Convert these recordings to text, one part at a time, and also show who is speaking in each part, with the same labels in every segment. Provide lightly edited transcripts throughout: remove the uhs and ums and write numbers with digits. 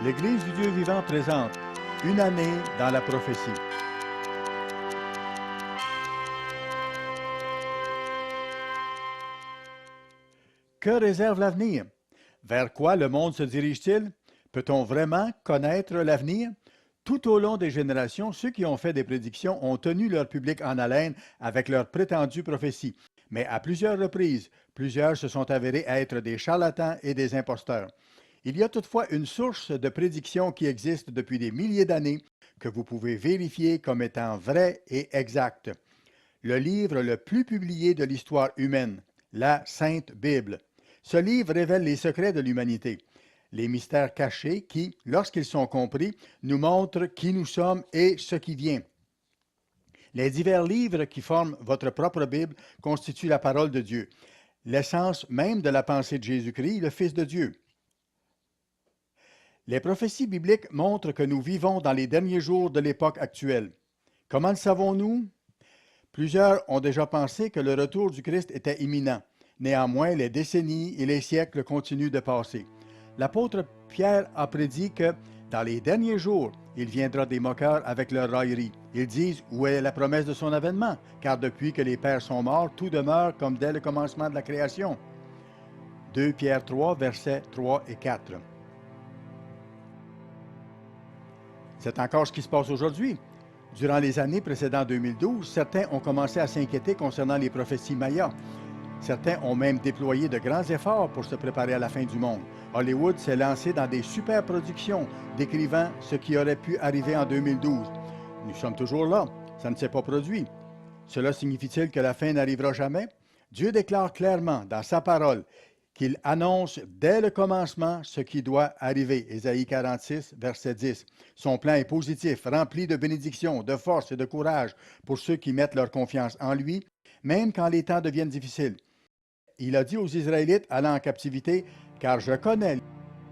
Speaker 1: L'Église du Dieu vivant présente une année dans la prophétie. Que réserve l'avenir? Vers quoi le monde se dirige-t-il? Peut-on vraiment connaître l'avenir? Tout au long des générations, ceux qui ont fait des prédictions ont tenu leur public en haleine avec leurs prétendues prophéties. Mais à plusieurs reprises, plusieurs se sont avérés être des charlatans et des imposteurs. Il y a toutefois une source de prédiction qui existe depuis des milliers d'années que vous pouvez vérifier comme étant vraie et exacte. Le livre le plus publié de l'histoire humaine, la Sainte Bible. Ce livre révèle les secrets de l'humanité, les mystères cachés qui, lorsqu'ils sont compris, nous montrent qui nous sommes et ce qui vient. Les divers livres qui forment votre propre Bible constituent la parole de Dieu, l'essence même de la pensée de Jésus-Christ, le Fils de Dieu. Les prophéties bibliques montrent que nous vivons dans les derniers jours de l'époque actuelle. Comment le savons-nous? Plusieurs ont déjà pensé que le retour du Christ était imminent. Néanmoins, les décennies et les siècles continuent de passer. L'apôtre Pierre a prédit que, dans les derniers jours, il viendra des moqueurs avec leur raillerie. Ils disent où est la promesse de son avènement, car depuis que les pères sont morts, tout demeure comme dès le commencement de la création. 2 Pierre 3, versets 3 et 4. C'est encore ce qui se passe aujourd'hui. Durant les années précédant 2012, certains ont commencé à s'inquiéter concernant les prophéties mayas. Certains ont même déployé de grands efforts pour se préparer à la fin du monde. Hollywood s'est lancé dans des super productions décrivant ce qui aurait pu arriver en 2012. Nous sommes toujours là. Ça ne s'est pas produit. Cela signifie-t-il que la fin n'arrivera jamais? Dieu déclare clairement dans sa parole qu'il annonce dès le commencement ce qui doit arriver. Ésaïe 46, verset 10. Son plan est positif, rempli de bénédictions, de force et de courage pour ceux qui mettent leur confiance en lui, même quand les temps deviennent difficiles. Il a dit aux Israélites allant en captivité, « Car je connais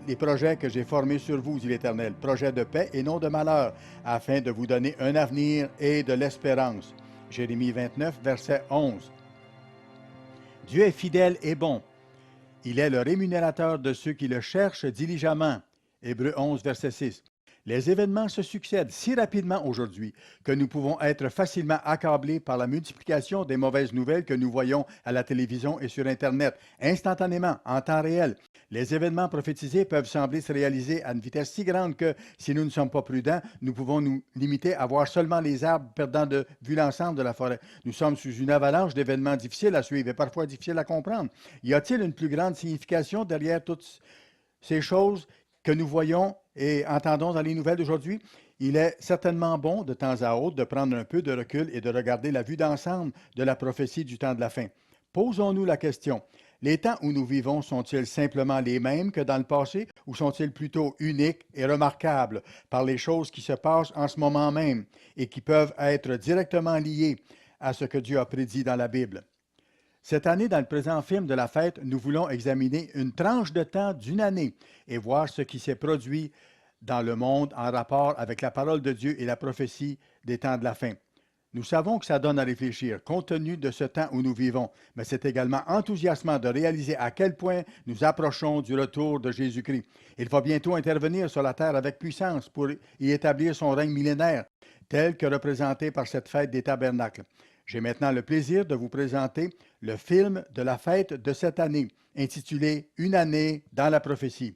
Speaker 1: les projets que j'ai formés sur vous, dit l'Éternel, projets de paix et non de malheur, afin de vous donner un avenir et de l'espérance. » Jérémie 29, verset 11. Dieu est fidèle et bon. Il est le rémunérateur de ceux qui le cherchent diligemment. Hébreux 11, verset 6. Les événements se succèdent si rapidement aujourd'hui que nous pouvons être facilement accablés par la multiplication des mauvaises nouvelles que nous voyons à la télévision et sur Internet, instantanément, en temps réel. Les événements prophétisés peuvent sembler se réaliser à une vitesse si grande que, si nous ne sommes pas prudents, nous pouvons nous limiter à voir seulement les arbres perdant de vue l'ensemble de la forêt. Nous sommes sous une avalanche d'événements difficiles à suivre et parfois difficiles à comprendre. Y a-t-il une plus grande signification derrière toutes ces choses que nous voyons et entendons dans les nouvelles d'aujourd'hui? Il est certainement bon de temps à autre de prendre un peu de recul et de regarder la vue d'ensemble de la prophétie du temps de la fin. Posons-nous la question, les temps où nous vivons sont-ils simplement les mêmes que dans le passé ou sont-ils plutôt uniques et remarquables par les choses qui se passent en ce moment même et qui peuvent être directement liées à ce que Dieu a prédit dans la Bible? Cette année, dans le présent film de la fête, nous voulons examiner une tranche de temps d'une année et voir ce qui s'est produit dans le monde en rapport avec la parole de Dieu et la prophétie des temps de la fin. Nous savons que ça donne à réfléchir, compte tenu de ce temps où nous vivons, mais c'est également enthousiasmant de réaliser à quel point nous approchons du retour de Jésus-Christ. Il va bientôt intervenir sur la terre avec puissance pour y établir son règne millénaire, tel que représenté par cette fête des tabernacles. J'ai maintenant le plaisir de vous présenter le film de la fête de cette année, intitulé « Une année dans la prophétie ».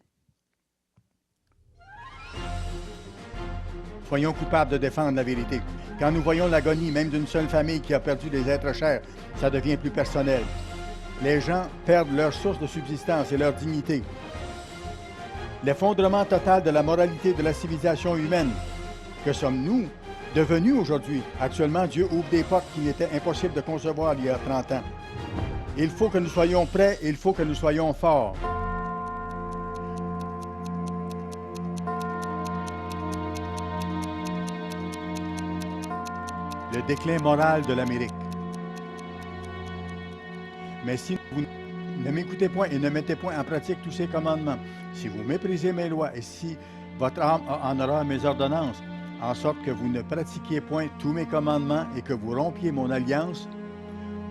Speaker 1: Soyons coupables de défendre la vérité. Quand nous voyons l'agonie même d'une seule famille qui a perdu des êtres chers, ça devient plus personnel. Les gens perdent leur source de subsistance et leur dignité. L'effondrement total de la moralité de la civilisation humaine. Que sommes-nous devenus aujourd'hui? Actuellement, Dieu ouvre des portes qu'il était impossible de concevoir il y a 30 ans. Il faut que nous soyons prêts et il faut que nous soyons forts. Le déclin moral de l'Amérique. Mais si vous ne m'écoutez point et ne mettez point en pratique tous ces commandements, si vous méprisez mes lois et si votre âme en horreur mes ordonnances, en sorte que vous ne pratiquiez point tous mes commandements et que vous rompiez mon alliance,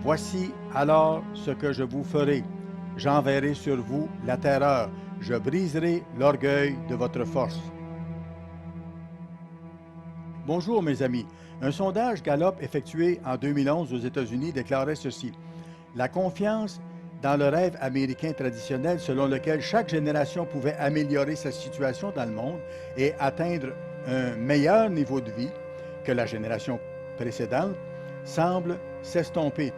Speaker 1: voici alors ce que je vous ferai. J'enverrai sur vous la terreur, je briserai l'orgueil de votre force. Bonjour mes amis. Un sondage Gallup effectué en 2011 aux États-Unis déclarait ceci. La confiance dans le rêve américain traditionnel selon lequel chaque génération pouvait améliorer sa situation dans le monde et atteindre un meilleur niveau de vie que la génération précédente semble s'estomper.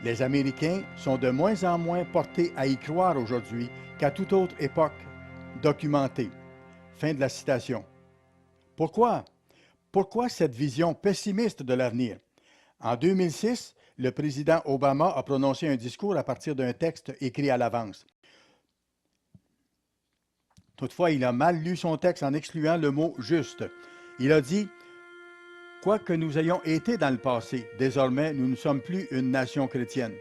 Speaker 1: Les Américains sont de moins en moins portés à y croire aujourd'hui qu'à toute autre époque documentée. Fin de la citation. Pourquoi? Pourquoi cette vision pessimiste de l'avenir? En 2006, le président Obama a prononcé un discours à partir d'un texte écrit à l'avance. Toutefois, il a mal lu son texte en excluant le mot « juste ». Il a dit « Quoi que nous ayons été dans le passé, désormais, nous ne sommes plus une nation chrétienne. »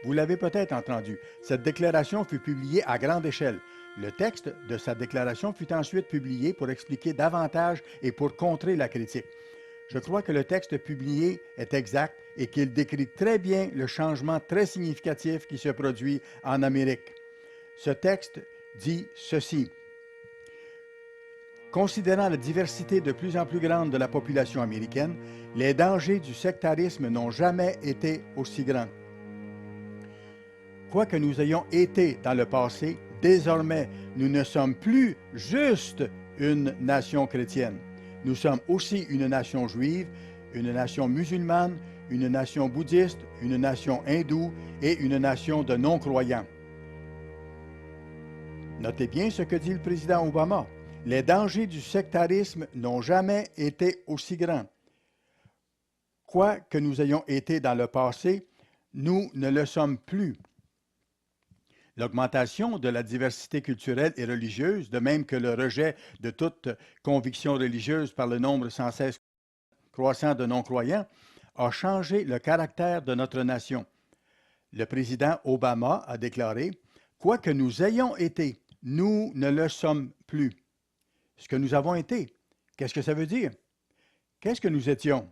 Speaker 1: Vous l'avez peut-être entendu. Cette déclaration fut publiée à grande échelle. Le texte de sa déclaration fut ensuite publié pour expliquer davantage et pour contrer la critique. Je crois que le texte publié est exact et qu'il décrit très bien le changement très significatif qui se produit en Amérique. Ce texte dit ceci. Considérant la diversité de plus en plus grande de la population américaine, les dangers du sectarisme n'ont jamais été aussi grands. Quoi que nous ayons été dans le passé, désormais, nous ne sommes plus juste une nation chrétienne. Nous sommes aussi une nation juive, une nation musulmane, une nation bouddhiste, une nation hindoue et une nation de non-croyants. Notez bien ce que dit le président Obama. Les dangers du sectarisme n'ont jamais été aussi grands. Quoi que nous ayons été dans le passé, nous ne le sommes plus. L'augmentation de la diversité culturelle et religieuse, de même que le rejet de toute conviction religieuse par le nombre sans cesse croissant de non-croyants, a changé le caractère de notre nation. Le président Obama a déclaré « Quoi que nous ayons été, nous ne le sommes plus. » Ce que nous avons été, qu'est-ce que ça veut dire? Qu'est-ce que nous étions?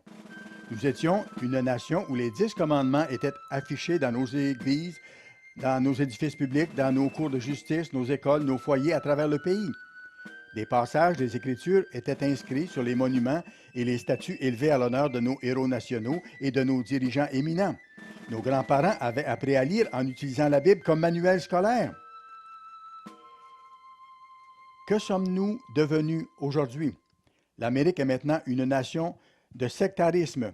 Speaker 1: Nous étions une nation où les 10 commandements étaient affichés dans nos églises, dans nos édifices publics, dans nos cours de justice, nos écoles, nos foyers à travers le pays. Des passages des Écritures étaient inscrits sur les monuments et les statues élevées à l'honneur de nos héros nationaux et de nos dirigeants éminents. Nos grands-parents avaient appris à lire en utilisant la Bible comme manuel scolaire. Que sommes-nous devenus aujourd'hui? L'Amérique est maintenant une nation de sectarisme.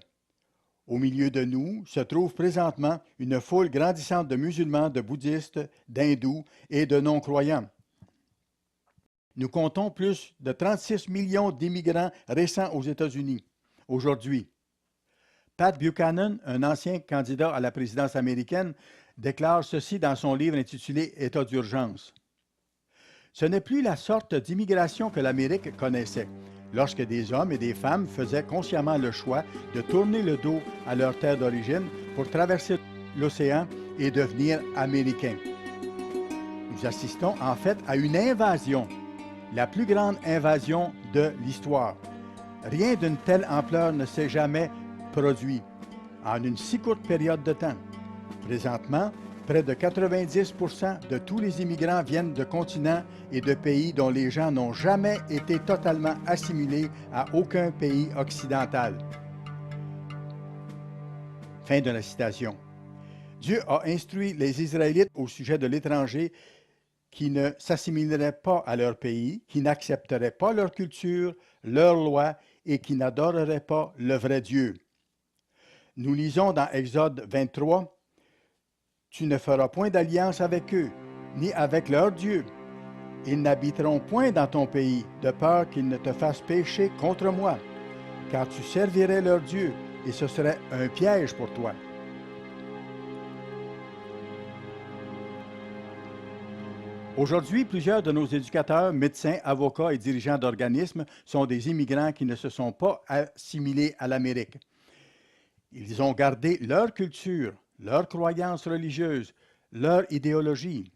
Speaker 1: Au milieu de nous se trouve présentement une foule grandissante de musulmans, de bouddhistes, d'hindous et de non-croyants. Nous comptons plus de 36 millions d'immigrants récents aux États-Unis aujourd'hui. Pat Buchanan, un ancien candidat à la présidence américaine, déclare ceci dans son livre intitulé « État d'urgence ». Ce n'est plus la sorte d'immigration que l'Amérique connaissait, lorsque des hommes et des femmes faisaient consciemment le choix de tourner le dos à leur terre d'origine pour traverser l'océan et devenir américains. Nous assistons en fait à une invasion, la plus grande invasion de l'histoire. Rien d'une telle ampleur ne s'est jamais produit en une si courte période de temps. Présentement, près de 90% de tous les immigrants viennent de continents et de pays dont les gens n'ont jamais été totalement assimilés à aucun pays occidental. Fin de la citation. Dieu a instruit les Israélites au sujet de l'étranger qui ne s'assimileraient pas à leur pays, qui n'accepteraient pas leur culture, leurs lois et qui n'adoreraient pas le vrai Dieu. Nous lisons dans Exode 23, « Tu ne feras point d'alliance avec eux, ni avec leur Dieu. Ils n'habiteront point dans ton pays, de peur qu'ils ne te fassent pécher contre moi, car tu servirais leur Dieu, et ce serait un piège pour toi. » Aujourd'hui, plusieurs de nos éducateurs, médecins, avocats et dirigeants d'organismes sont des immigrants qui ne se sont pas assimilés à l'Amérique. Ils ont gardé leur culture, leurs croyances religieuses, leur idéologie.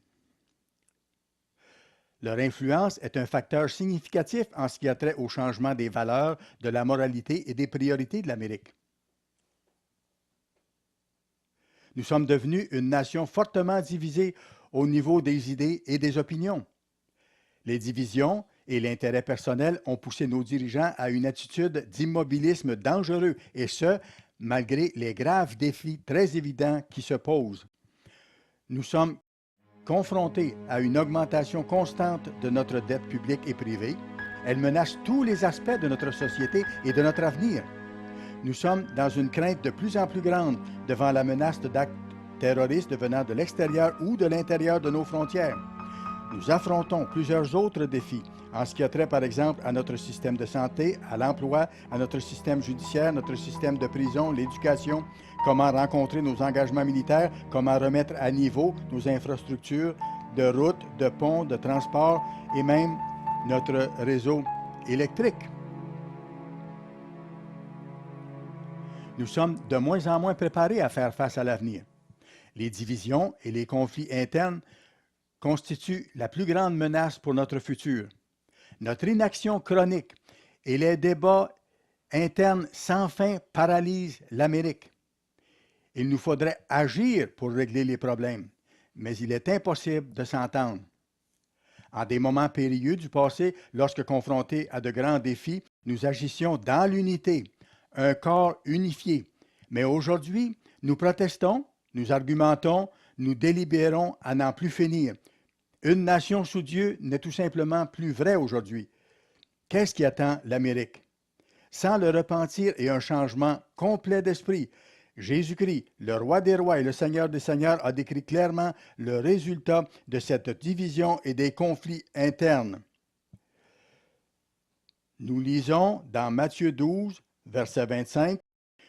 Speaker 1: Leur influence est un facteur significatif en ce qui a trait au changement des valeurs, de la moralité et des priorités de l'Amérique. Nous sommes devenus une nation fortement divisée au niveau des idées et des opinions. Les divisions et l'intérêt personnel ont poussé nos dirigeants à une attitude d'immobilisme dangereux, et ce, malgré les graves défis très évidents qui se posent. Nous sommes confrontés à une augmentation constante de notre dette publique et privée. Elle menace tous les aspects de notre société et de notre avenir. Nous sommes dans une crainte de plus en plus grande devant la menace d'actes terroristes venant de l'extérieur ou de l'intérieur de nos frontières. Nous affrontons plusieurs autres défis en ce qui a trait, par exemple, à notre système de santé, à l'emploi, à notre système judiciaire, notre système de prison, l'éducation, comment rencontrer nos engagements militaires, comment remettre à niveau nos infrastructures de routes, de ponts, de transports et même notre réseau électrique. Nous sommes de moins en moins préparés à faire face à l'avenir. Les divisions et les conflits internes constituent la plus grande menace pour notre futur. Notre inaction chronique et les débats internes sans fin paralysent l'Amérique. Il nous faudrait agir pour régler les problèmes, mais il est impossible de s'entendre. En des moments périlleux du passé, lorsque confrontés à de grands défis, nous agissions dans l'unité, un corps unifié. Mais aujourd'hui, nous protestons, nous argumentons, nous délibérons à n'en plus finir. Une nation sous Dieu n'est tout simplement plus vrai aujourd'hui. Qu'est-ce qui attend l'Amérique? Sans le repentir et un changement complet d'esprit, Jésus-Christ, le roi des rois et le Seigneur des seigneurs, a décrit clairement le résultat de cette division et des conflits internes. Nous lisons dans Matthieu 12, verset 25,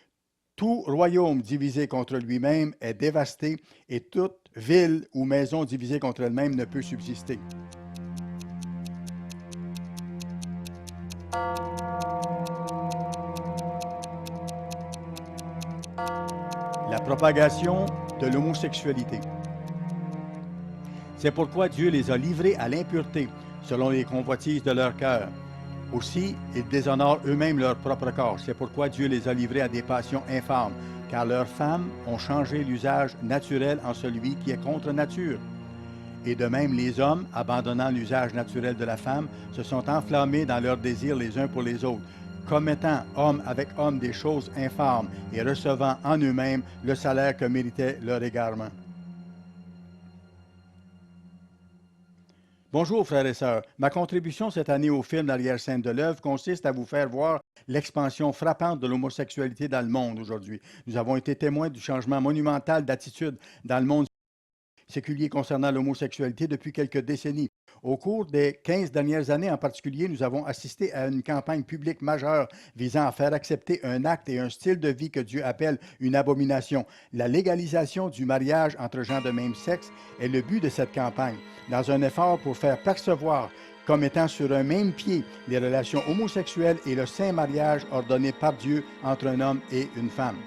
Speaker 1: « Tout royaume divisé contre lui-même est dévasté, et toute ville ou maison divisée contre elle-même ne peut subsister. » La propagation de l'homosexualité. C'est pourquoi Dieu les a livrés à l'impureté, selon les convoitises de leur cœur. Aussi, ils déshonorent eux-mêmes leur propre corps. C'est pourquoi Dieu les a livrés à des passions infâmes, car leurs femmes ont changé l'usage naturel en celui qui est contre nature. Et de même, les hommes, abandonnant l'usage naturel de la femme, se sont enflammés dans leurs désirs les uns pour les autres, commettant homme avec homme des choses infâmes et recevant en eux-mêmes le salaire que méritait leur égarement. Bonjour frères et sœurs. Ma contribution cette année au film L'arrière-scène de l'œuvre consiste à vous faire voir l'expansion frappante de l'homosexualité dans le monde aujourd'hui. Nous avons été témoins du changement monumental d'attitude dans le monde séculier concernant l'homosexualité depuis quelques décennies. Au cours des 15 dernières années en particulier, nous avons assisté à une campagne publique majeure visant à faire accepter un acte et un style de vie que Dieu appelle une abomination. La légalisation du mariage entre gens de même sexe est le but de cette campagne, dans un effort pour faire percevoir comme étant sur un même pied les relations homosexuelles et le saint mariage ordonné par Dieu entre un homme et une femme.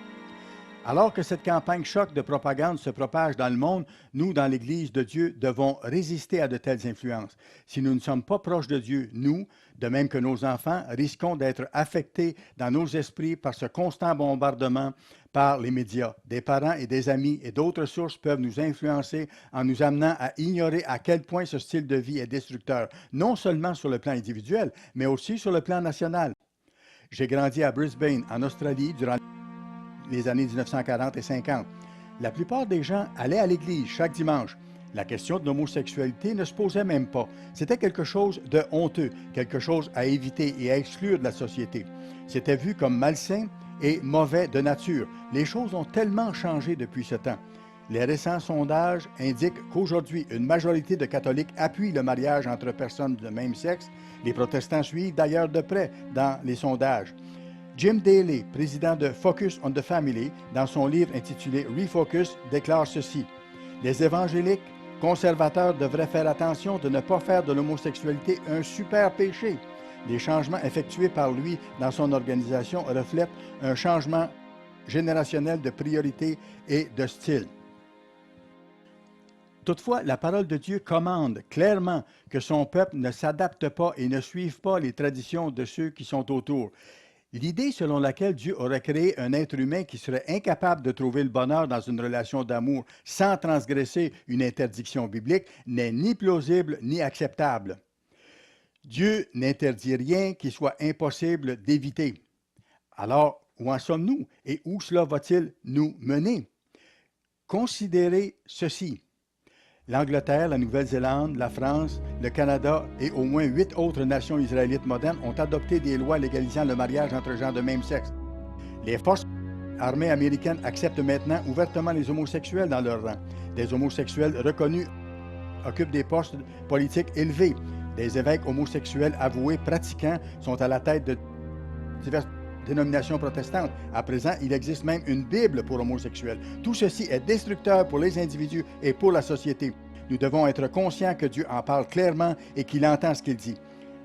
Speaker 1: Alors que cette campagne choc de propagande se propage dans le monde, nous, dans l'Église de Dieu, devons résister à de telles influences. Si nous ne sommes pas proches de Dieu, nous, de même que nos enfants, risquons d'être affectés dans nos esprits par ce constant bombardement par les médias. Des parents et des amis et d'autres sources peuvent nous influencer en nous amenant à ignorer à quel point ce style de vie est destructeur, non seulement sur le plan individuel, mais aussi sur le plan national. J'ai grandi à Brisbane, en Australie, durant les années 1940 et 50. La plupart des gens allaient à l'église chaque dimanche. La question de l'homosexualité ne se posait même pas. C'était quelque chose de honteux, quelque chose à éviter et à exclure de la société. C'était vu comme malsain et mauvais de nature. Les choses ont tellement changé depuis ce temps. Les récents sondages indiquent qu'aujourd'hui, une majorité de catholiques appuient le mariage entre personnes de même sexe. Les protestants suivent d'ailleurs de près dans les sondages. Jim Daly, président de Focus on the Family, dans son livre intitulé Refocus, déclare ceci. Les évangéliques conservateurs devraient faire attention de ne pas faire de l'homosexualité un super péché. Les changements effectués par lui dans son organisation reflètent un changement générationnel de priorités et de style. Toutefois, la parole de Dieu commande clairement que son peuple ne s'adapte pas et ne suive pas les traditions de ceux qui sont autour. L'idée selon laquelle Dieu aurait créé un être humain qui serait incapable de trouver le bonheur dans une relation d'amour sans transgresser une interdiction biblique n'est ni plausible ni acceptable. Dieu n'interdit rien qui soit impossible d'éviter. Alors, où en sommes-nous et où cela va-t-il nous mener? Considérez ceci. L'Angleterre, la Nouvelle-Zélande, la France, le Canada et au moins 8 autres nations israélites modernes ont adopté des lois légalisant le mariage entre gens de même sexe. Les forces armées américaines acceptent maintenant ouvertement les homosexuels dans leur rang. Des homosexuels reconnus occupent des postes politiques élevés. Des évêques homosexuels avoués pratiquants sont à la tête de diverses dénominations protestantes. À présent, il existe même une Bible pour homosexuels. Tout ceci est destructeur pour les individus et pour la société. Nous devons être conscients que Dieu en parle clairement et qu'il entend ce qu'il dit.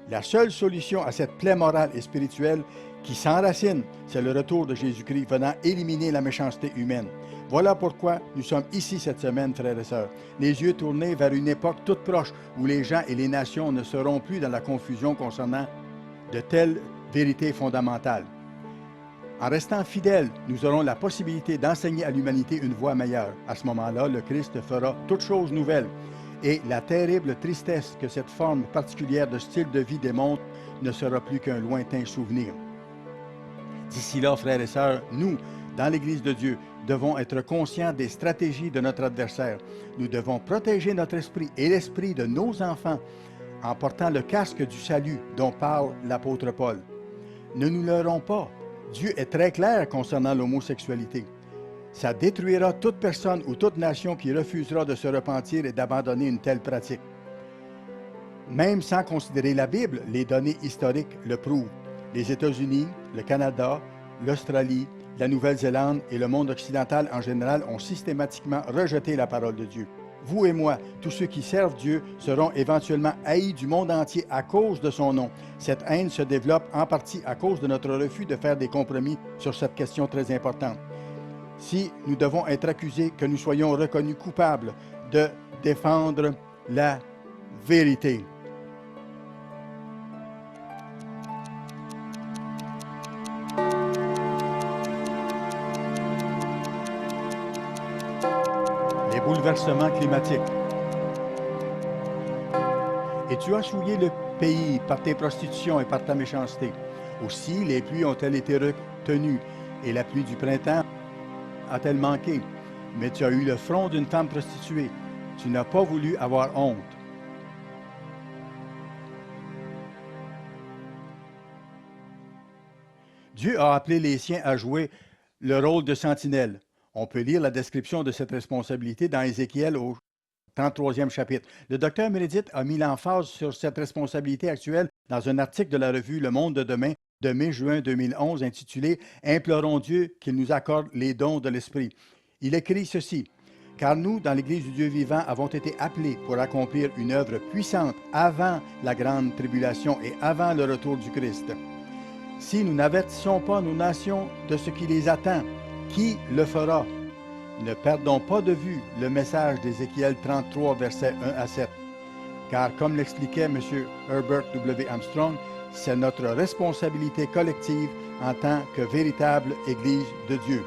Speaker 1: La seule solution à cette plaie morale et spirituelle qui s'enracine, c'est le retour de Jésus-Christ venant éliminer la méchanceté humaine. Voilà pourquoi nous sommes ici cette semaine, frères et sœurs, les yeux tournés vers une époque toute proche où les gens et les nations ne seront plus dans la confusion concernant de telles vérités fondamentales. En restant fidèles, nous aurons la possibilité d'enseigner à l'humanité une voie meilleure. À ce moment-là, le Christ fera toutes choses nouvelles. Et la terrible tristesse que cette forme particulière de style de vie démontre ne sera plus qu'un lointain souvenir. D'ici là, frères et sœurs, nous, dans l'Église de Dieu, devons être conscients des stratégies de notre adversaire. Nous devons protéger notre esprit et l'esprit de nos enfants en portant le casque du salut dont parle l'apôtre Paul. Ne nous leurrons pas. Dieu est très clair concernant l'homosexualité. Ça détruira toute personne ou toute nation qui refusera de se repentir et d'abandonner une telle pratique. Même sans considérer la Bible, les données historiques le prouvent. Les États-Unis, le Canada, l'Australie, la Nouvelle-Zélande et le monde occidental en général ont systématiquement rejeté la parole de Dieu. Vous et moi, tous ceux qui servent Dieu, seront éventuellement haïs du monde entier à cause de son nom. Cette haine se développe en partie à cause de notre refus de faire des compromis sur cette question très importante. Si nous devons être accusés, que nous soyons reconnus coupables de défendre la vérité. Les bouleversements climatiques. Et tu as souillé le pays par tes prostitutions et par ta méchanceté. Aussi, les pluies ont-elles été retenues, et la pluie du printemps a-t-elle manqué? Mais tu as eu le front d'une femme prostituée. Tu n'as pas voulu avoir honte. Dieu a appelé les siens à jouer le rôle de sentinelle. On peut lire la description de cette responsabilité dans Ézéchiel au 33e chapitre. Le docteur Meredith a mis l'emphase sur cette responsabilité actuelle dans un article de la revue Le Monde de demain de mai-juin 2011 intitulé « Implorons Dieu qu'il nous accorde les dons de l'Esprit ». Il écrit ceci. « Car nous, dans l'Église du Dieu vivant, avons été appelés pour accomplir une œuvre puissante avant la grande tribulation et avant le retour du Christ. Si nous n'avertissons pas nos nations de ce qui les attend, qui le fera? Ne perdons pas de vue le message d'Ézéchiel 33, versets 1 à 7. Car comme l'expliquait M. Herbert W. Armstrong, c'est notre responsabilité collective en tant que véritable Église de Dieu.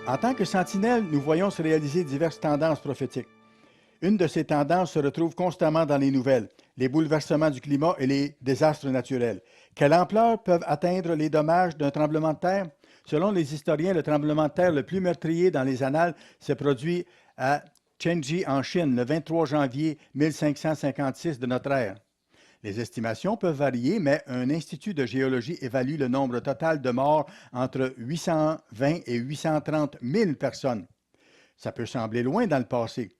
Speaker 1: En tant que sentinelle, nous voyons se réaliser diverses tendances prophétiques. Une de ces tendances se retrouve constamment dans les nouvelles, les bouleversements du climat et les désastres naturels. Quelle ampleur peuvent atteindre les dommages d'un tremblement de terre? Selon les historiens, le tremblement de terre le plus meurtrier dans les annales s'est produit à Chengji en Chine le 23 janvier 1556 de notre ère. Les estimations peuvent varier, mais un institut de géologie évalue le nombre total de morts entre 820 et 830 000 personnes. Ça peut sembler loin dans le passé,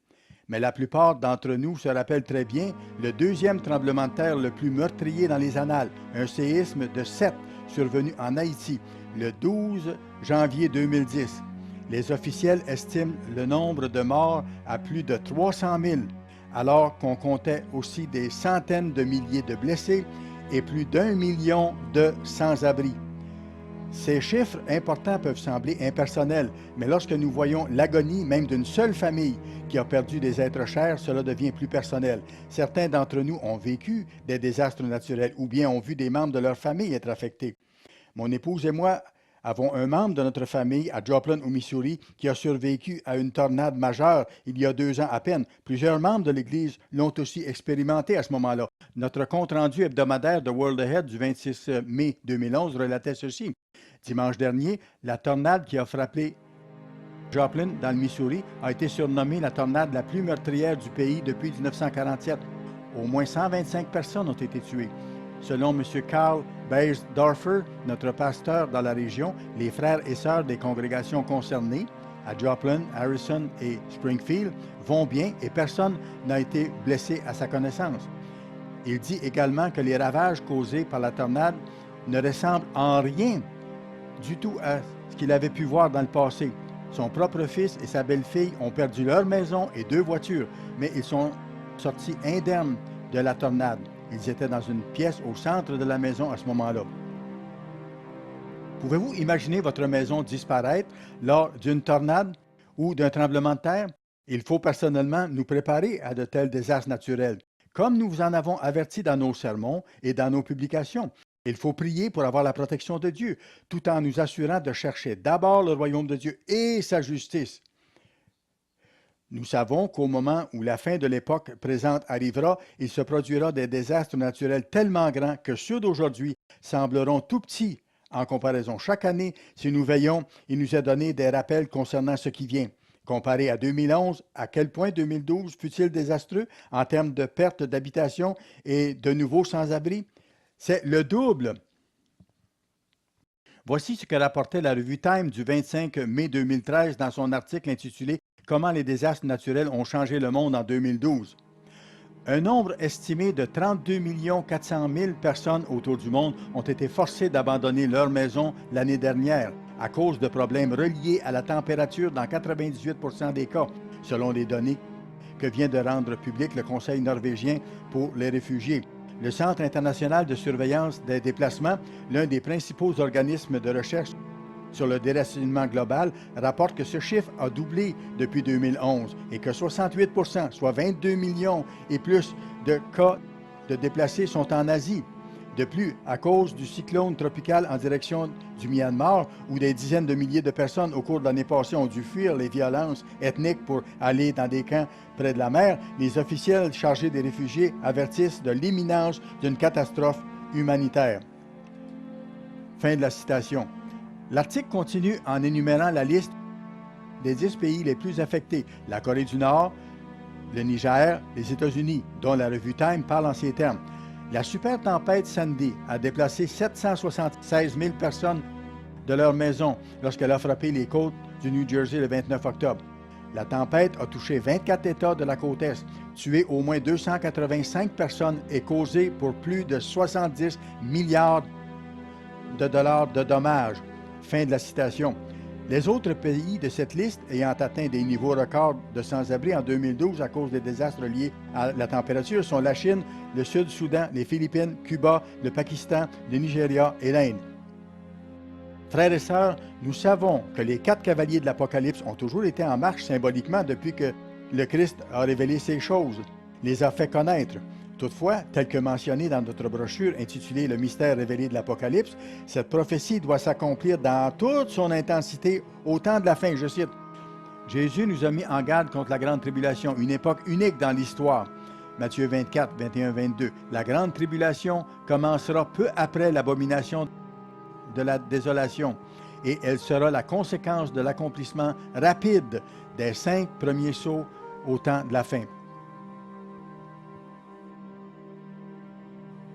Speaker 1: mais la plupart d'entre nous se rappellent très bien le deuxième tremblement de terre le plus meurtrier dans les annales, un séisme de 7 survenu en Haïti le 12 janvier 2010. Les officiels estiment le nombre de morts à plus de 300 000, alors qu'on comptait aussi des centaines de milliers de blessés et plus d'1 million de sans-abri. Ces chiffres importants peuvent sembler impersonnels, mais lorsque nous voyons l'agonie même d'une seule famille qui a perdu des êtres chers, cela devient plus personnel. Certains d'entre nous ont vécu des désastres naturels ou bien ont vu des membres de leur famille être affectés. Mon épouse et moi avons un membre de notre famille à Joplin, au Missouri, qui a survécu à une tornade majeure il y a 2 ans à peine. Plusieurs membres de l'Église l'ont aussi expérimenté à ce moment-là. Notre compte-rendu hebdomadaire de World Ahead du 26 mai 2011 relatait ceci. Dimanche dernier, la tornade qui a frappé Joplin, dans le Missouri, a été surnommée la tornade la plus meurtrière du pays depuis 1947. Au moins 125 personnes ont été tuées. Selon M. Karl Beiersdorfer, notre pasteur dans la région, les frères et sœurs des congrégations concernées, à Joplin, Harrison et Springfield, vont bien et personne n'a été blessé à sa connaissance. Il dit également que les ravages causés par la tornade ne ressemblent en rien du tout à ce qu'il avait pu voir dans le passé. Son propre fils et sa belle-fille ont perdu leur maison et 2 voitures, mais ils sont sortis indemnes de la tornade. Ils étaient dans une pièce au centre de la maison à ce moment-là. Pouvez-vous imaginer votre maison disparaître lors d'une tornade ou d'un tremblement de terre? Il faut personnellement nous préparer à de tels désastres naturels, comme nous vous en avons averti dans nos sermons et dans nos publications. Il faut prier pour avoir la protection de Dieu, tout en nous assurant de chercher d'abord le royaume de Dieu et sa justice. Nous savons qu'au moment où la fin de l'époque présente arrivera, il se produira des désastres naturels tellement grands que ceux d'aujourd'hui sembleront tout petits en comparaison. Chaque année, si nous veillons, il nous est donné des rappels concernant ce qui vient. Comparé à 2011, à quel point 2012 fut-il désastreux en termes de perte d'habitation et de nouveaux sans-abri? C'est le double. Voici ce que rapportait la revue Time du 25 mai 2013 dans son article intitulé « Comment les désastres naturels ont changé le monde en 2012 ». Un nombre estimé de 32 400 000 personnes autour du monde ont été forcées d'abandonner leur maison l'année dernière à cause de problèmes reliés à la température dans 98 % des cas, selon les données que vient de rendre publiques le Conseil norvégien pour les réfugiés. Le Centre international de surveillance des déplacements, l'un des principaux organismes de recherche sur le déracinement global, rapporte que ce chiffre a doublé depuis 2011 et que 68 %, soit 22 millions et plus de cas de déplacés sont en Asie. De plus, à cause du cyclone tropical en direction du Myanmar, où des dizaines de milliers de personnes au cours de l'année passée ont dû fuir les violences ethniques pour aller dans des camps près de la mer, les officiels chargés des réfugiés avertissent de l'imminence d'une catastrophe humanitaire. Fin de la citation. L'article continue en énumérant la liste des 10 pays les plus affectés: la Corée du Nord, le Niger, les États-Unis, dont la revue Time parle en ces termes. La super tempête Sandy a déplacé 776 000 personnes de leur maison lorsqu'elle a frappé les côtes du New Jersey le 29 octobre. La tempête a touché 24 États de la côte Est, tué au moins 285 personnes et causé pour plus de 70 milliards de dollars de dommages. Fin de la citation. Les autres pays de cette liste ayant atteint des niveaux records de sans-abri en 2012 à cause des désastres liés à la température sont la Chine, le Sud-Soudan, les Philippines, Cuba, le Pakistan, le Nigeria et l'Inde. Frères et sœurs, nous savons que les 4 cavaliers de l'Apocalypse ont toujours été en marche symboliquement depuis que le Christ a révélé ces choses, les a fait connaître. Toutefois, tel que mentionné dans notre brochure intitulée « Le mystère révélé de l'Apocalypse », cette prophétie doit s'accomplir dans toute son intensité au temps de la fin. Je cite, « Jésus nous a mis en garde contre la grande tribulation, une époque unique dans l'histoire. » Matthieu 24, 21, 22. « La grande tribulation commencera peu après l'abomination de la désolation, et elle sera la conséquence de l'accomplissement rapide des 5 premiers sceaux au temps de la fin. »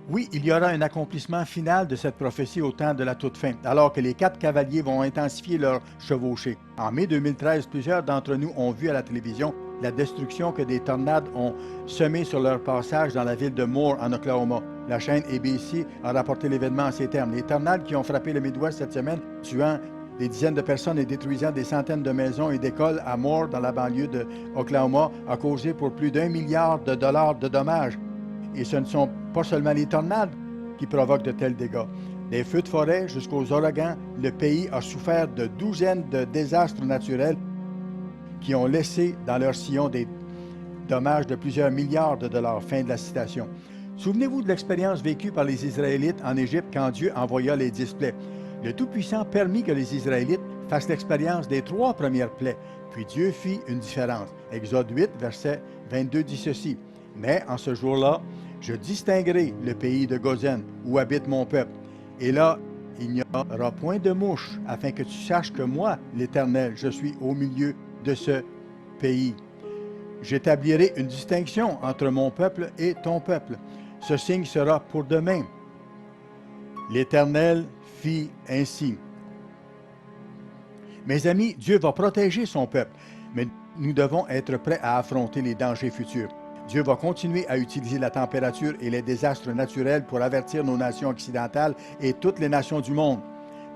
Speaker 1: Oui, il y aura un accomplissement final de cette prophétie au temps de la toute fin, alors que les 4 cavaliers vont intensifier leur chevauchée. En mai 2013, plusieurs d'entre nous ont vu à la télévision la destruction que des tornades ont semée sur leur passage dans la ville de Moore, en Oklahoma. La chaîne ABC a rapporté l'événement en ces termes. Les tornades qui ont frappé le Midwest cette semaine, tuant des dizaines de personnes et détruisant des centaines de maisons et d'écoles à Moore, dans la banlieue de Oklahoma, a causé pour plus d'1 milliard de dollars de dommages. Et ce ne sont pas seulement les tornades qui provoquent de tels dégâts. Des feux de forêt jusqu'aux ouragans, le pays a souffert de douzaines de désastres naturels qui ont laissé dans leur sillon des dommages de plusieurs milliards de dollars. Fin de la citation. Souvenez-vous de l'expérience vécue par les Israélites en Égypte quand Dieu envoya les 10 plaies. Le Tout-Puissant permit que les Israélites fassent l'expérience des 3 premières plaies, puis Dieu fit une différence. Exode 8, verset 22 dit ceci. « Mais en ce jour-là, je distinguerai le pays de Gozen, où habite mon peuple. Et là, il n'y aura point de mouche, afin que tu saches que moi, l'Éternel, je suis au milieu de ce pays. J'établirai une distinction entre mon peuple et ton peuple. Ce signe sera pour demain. L'Éternel fit ainsi. » Mes amis, Dieu va protéger son peuple, mais nous devons être prêts à affronter les dangers futurs. Dieu va continuer à utiliser la température et les désastres naturels pour avertir nos nations occidentales et toutes les nations du monde.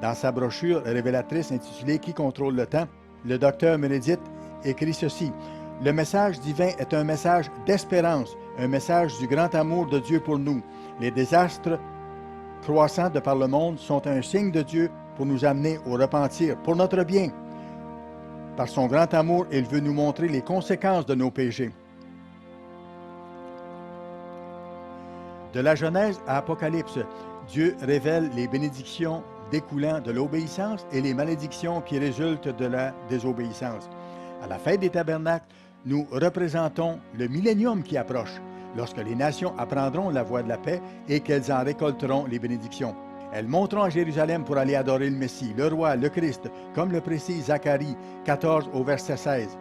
Speaker 1: Dans sa brochure révélatrice intitulée « Qui contrôle le temps ?», le docteur Meredith écrit ceci. « Le message divin est un message d'espérance, un message du grand amour de Dieu pour nous. Les désastres croissants de par le monde sont un signe de Dieu pour nous amener au repentir, pour notre bien. Par son grand amour, il veut nous montrer les conséquences de nos péchés. » De la Genèse à Apocalypse, Dieu révèle les bénédictions découlant de l'obéissance et les malédictions qui résultent de la désobéissance. À la fête des tabernacles, nous représentons le millénium qui approche, lorsque les nations apprendront la voie de la paix et qu'elles en récolteront les bénédictions. Elles monteront à Jérusalem pour aller adorer le Messie, le roi, le Christ, comme le précise Zacharie 14 au verset 16.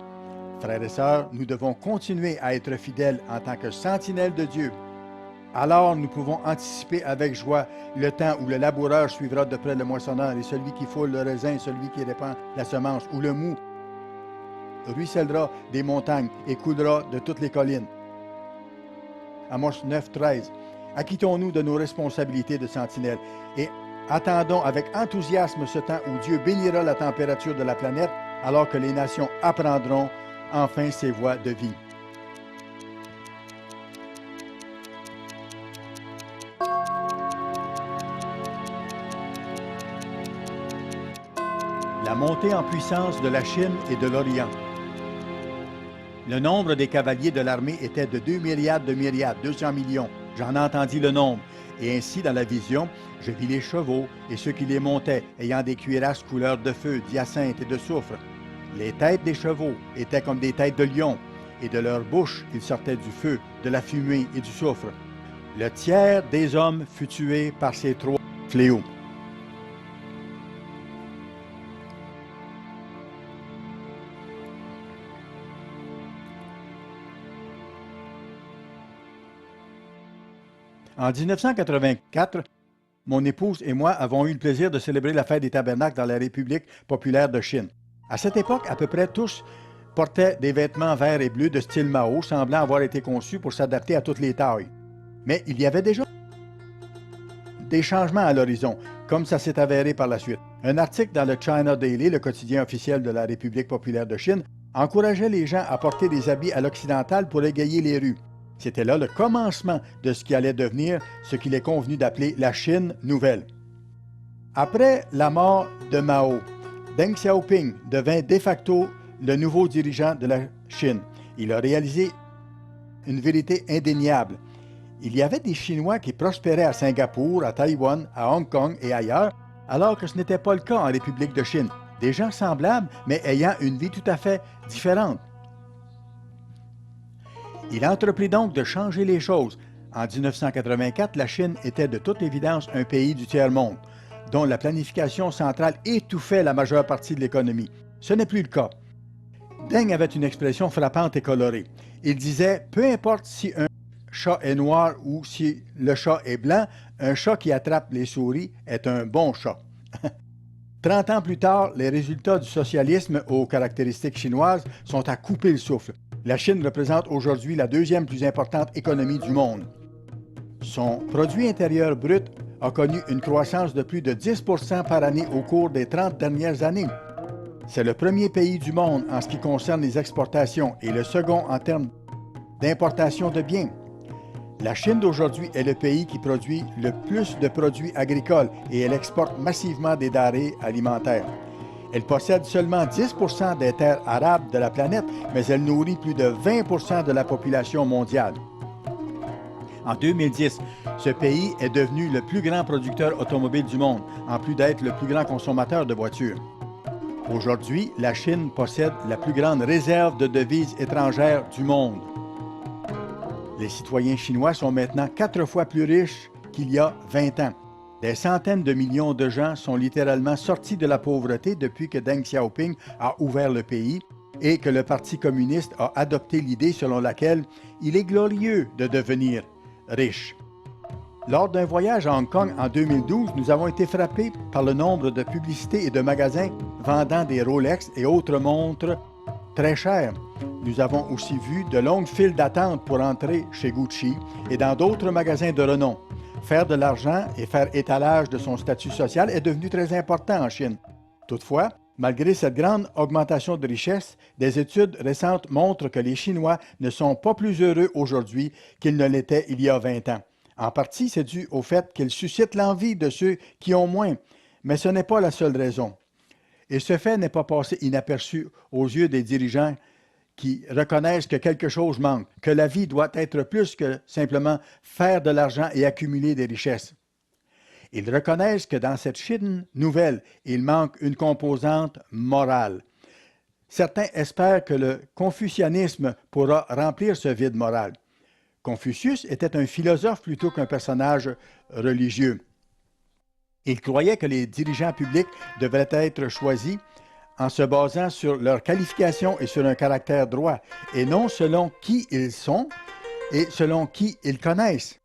Speaker 1: Frères et sœurs, nous devons continuer à être fidèles en tant que sentinelles de Dieu. Alors nous pouvons anticiper avec joie le temps où le laboureur suivra de près le moissonneur et celui qui foule le raisin, celui qui répand la semence, où le mou ruissellera des montagnes et coulera de toutes les collines. Amos 9, 13. Acquittons-nous de nos responsabilités de sentinelles et attendons avec enthousiasme ce temps où Dieu bénira la température de la planète alors que les nations apprendront enfin ses voies de vie. La montée en puissance de la Chine et de l'Orient. Le nombre des cavaliers de l'armée était de 2 myriades de myriades, 200 millions. J'en entendis le nombre. Et ainsi, dans la vision, je vis les chevaux et ceux qui les montaient, ayant des cuirasses couleur de feu, d'hyacinthe et de soufre. Les têtes des chevaux étaient comme des têtes de lions, et de leur bouche il sortait du feu, de la fumée et du soufre. Le tiers des hommes fut tué par ces 3 fléaux. En 1984, mon épouse et moi avons eu le plaisir de célébrer la fête des tabernacles dans la République populaire de Chine. À cette époque, à peu près tous portaient des vêtements verts et bleus de style Mao, semblant avoir été conçus pour s'adapter à toutes les tailles. Mais il y avait déjà des changements à l'horizon, comme ça s'est avéré par la suite. Un article dans le China Daily, le quotidien officiel de la République populaire de Chine, encourageait les gens à porter des habits à l'occidental pour égayer les rues. C'était là le commencement de ce qui allait devenir ce qu'il est convenu d'appeler la Chine nouvelle. Après la mort de Mao, Deng Xiaoping devint de facto le nouveau dirigeant de la Chine. Il a réalisé une vérité indéniable. Il y avait des Chinois qui prospéraient à Singapour, à Taïwan, à Hong Kong et ailleurs, alors que ce n'était pas le cas en République de Chine. Des gens semblables, mais ayant une vie tout à fait différente. Il entreprit donc de changer les choses. En 1984, la Chine était de toute évidence un pays du tiers-monde, dont la planification centrale étouffait la majeure partie de l'économie. Ce n'est plus le cas. Deng avait une expression frappante et colorée. Il disait « Peu importe si un chat est noir ou si le chat est blanc, un chat qui attrape les souris est un bon chat. » 30 ans plus tard, les résultats du socialisme aux caractéristiques chinoises sont à couper le souffle. La Chine représente aujourd'hui la 2e plus importante économie du monde. Son produit intérieur brut a connu une croissance de plus de 10 % par année au cours des 30 dernières années. C'est le premier pays du monde en ce qui concerne les exportations et le second en termes d'importation de biens. La Chine d'aujourd'hui est le pays qui produit le plus de produits agricoles et elle exporte massivement des denrées alimentaires. Elle possède seulement 10 des terres arables de la planète, mais elle nourrit plus de 20 de la population mondiale. En 2010, ce pays est devenu le plus grand producteur automobile du monde, en plus d'être le plus grand consommateur de voitures. Aujourd'hui, la Chine possède la plus grande réserve de devises étrangères du monde. Les citoyens chinois sont maintenant 4 fois plus riches qu'il y a 20 ans. Des centaines de millions de gens sont littéralement sortis de la pauvreté depuis que Deng Xiaoping a ouvert le pays et que le Parti communiste a adopté l'idée selon laquelle il est glorieux de devenir riche. Lors d'un voyage à Hong Kong en 2012, nous avons été frappés par le nombre de publicités et de magasins vendant des Rolex et autres montres très chères. Nous avons aussi vu de longues files d'attente pour entrer chez Gucci et dans d'autres magasins de renom. Faire de l'argent et faire étalage de son statut social est devenu très important en Chine. Toutefois, malgré cette grande augmentation de richesse, des études récentes montrent que les Chinois ne sont pas plus heureux aujourd'hui qu'ils ne l'étaient il y a 20 ans. En partie, c'est dû au fait qu'ils suscitent l'envie de ceux qui ont moins, mais ce n'est pas la seule raison. Et ce fait n'est pas passé inaperçu aux yeux des dirigeants qui reconnaissent que quelque chose manque, que la vie doit être plus que simplement faire de l'argent et accumuler des richesses. Ils reconnaissent que dans cette Chine nouvelle, il manque une composante morale. Certains espèrent que le confucianisme pourra remplir ce vide moral. Confucius était un philosophe plutôt qu'un personnage religieux. Il croyait que les dirigeants publics devraient être choisis en se basant sur leurs qualifications et sur un caractère droit, et non selon qui ils sont et selon qui ils connaissent.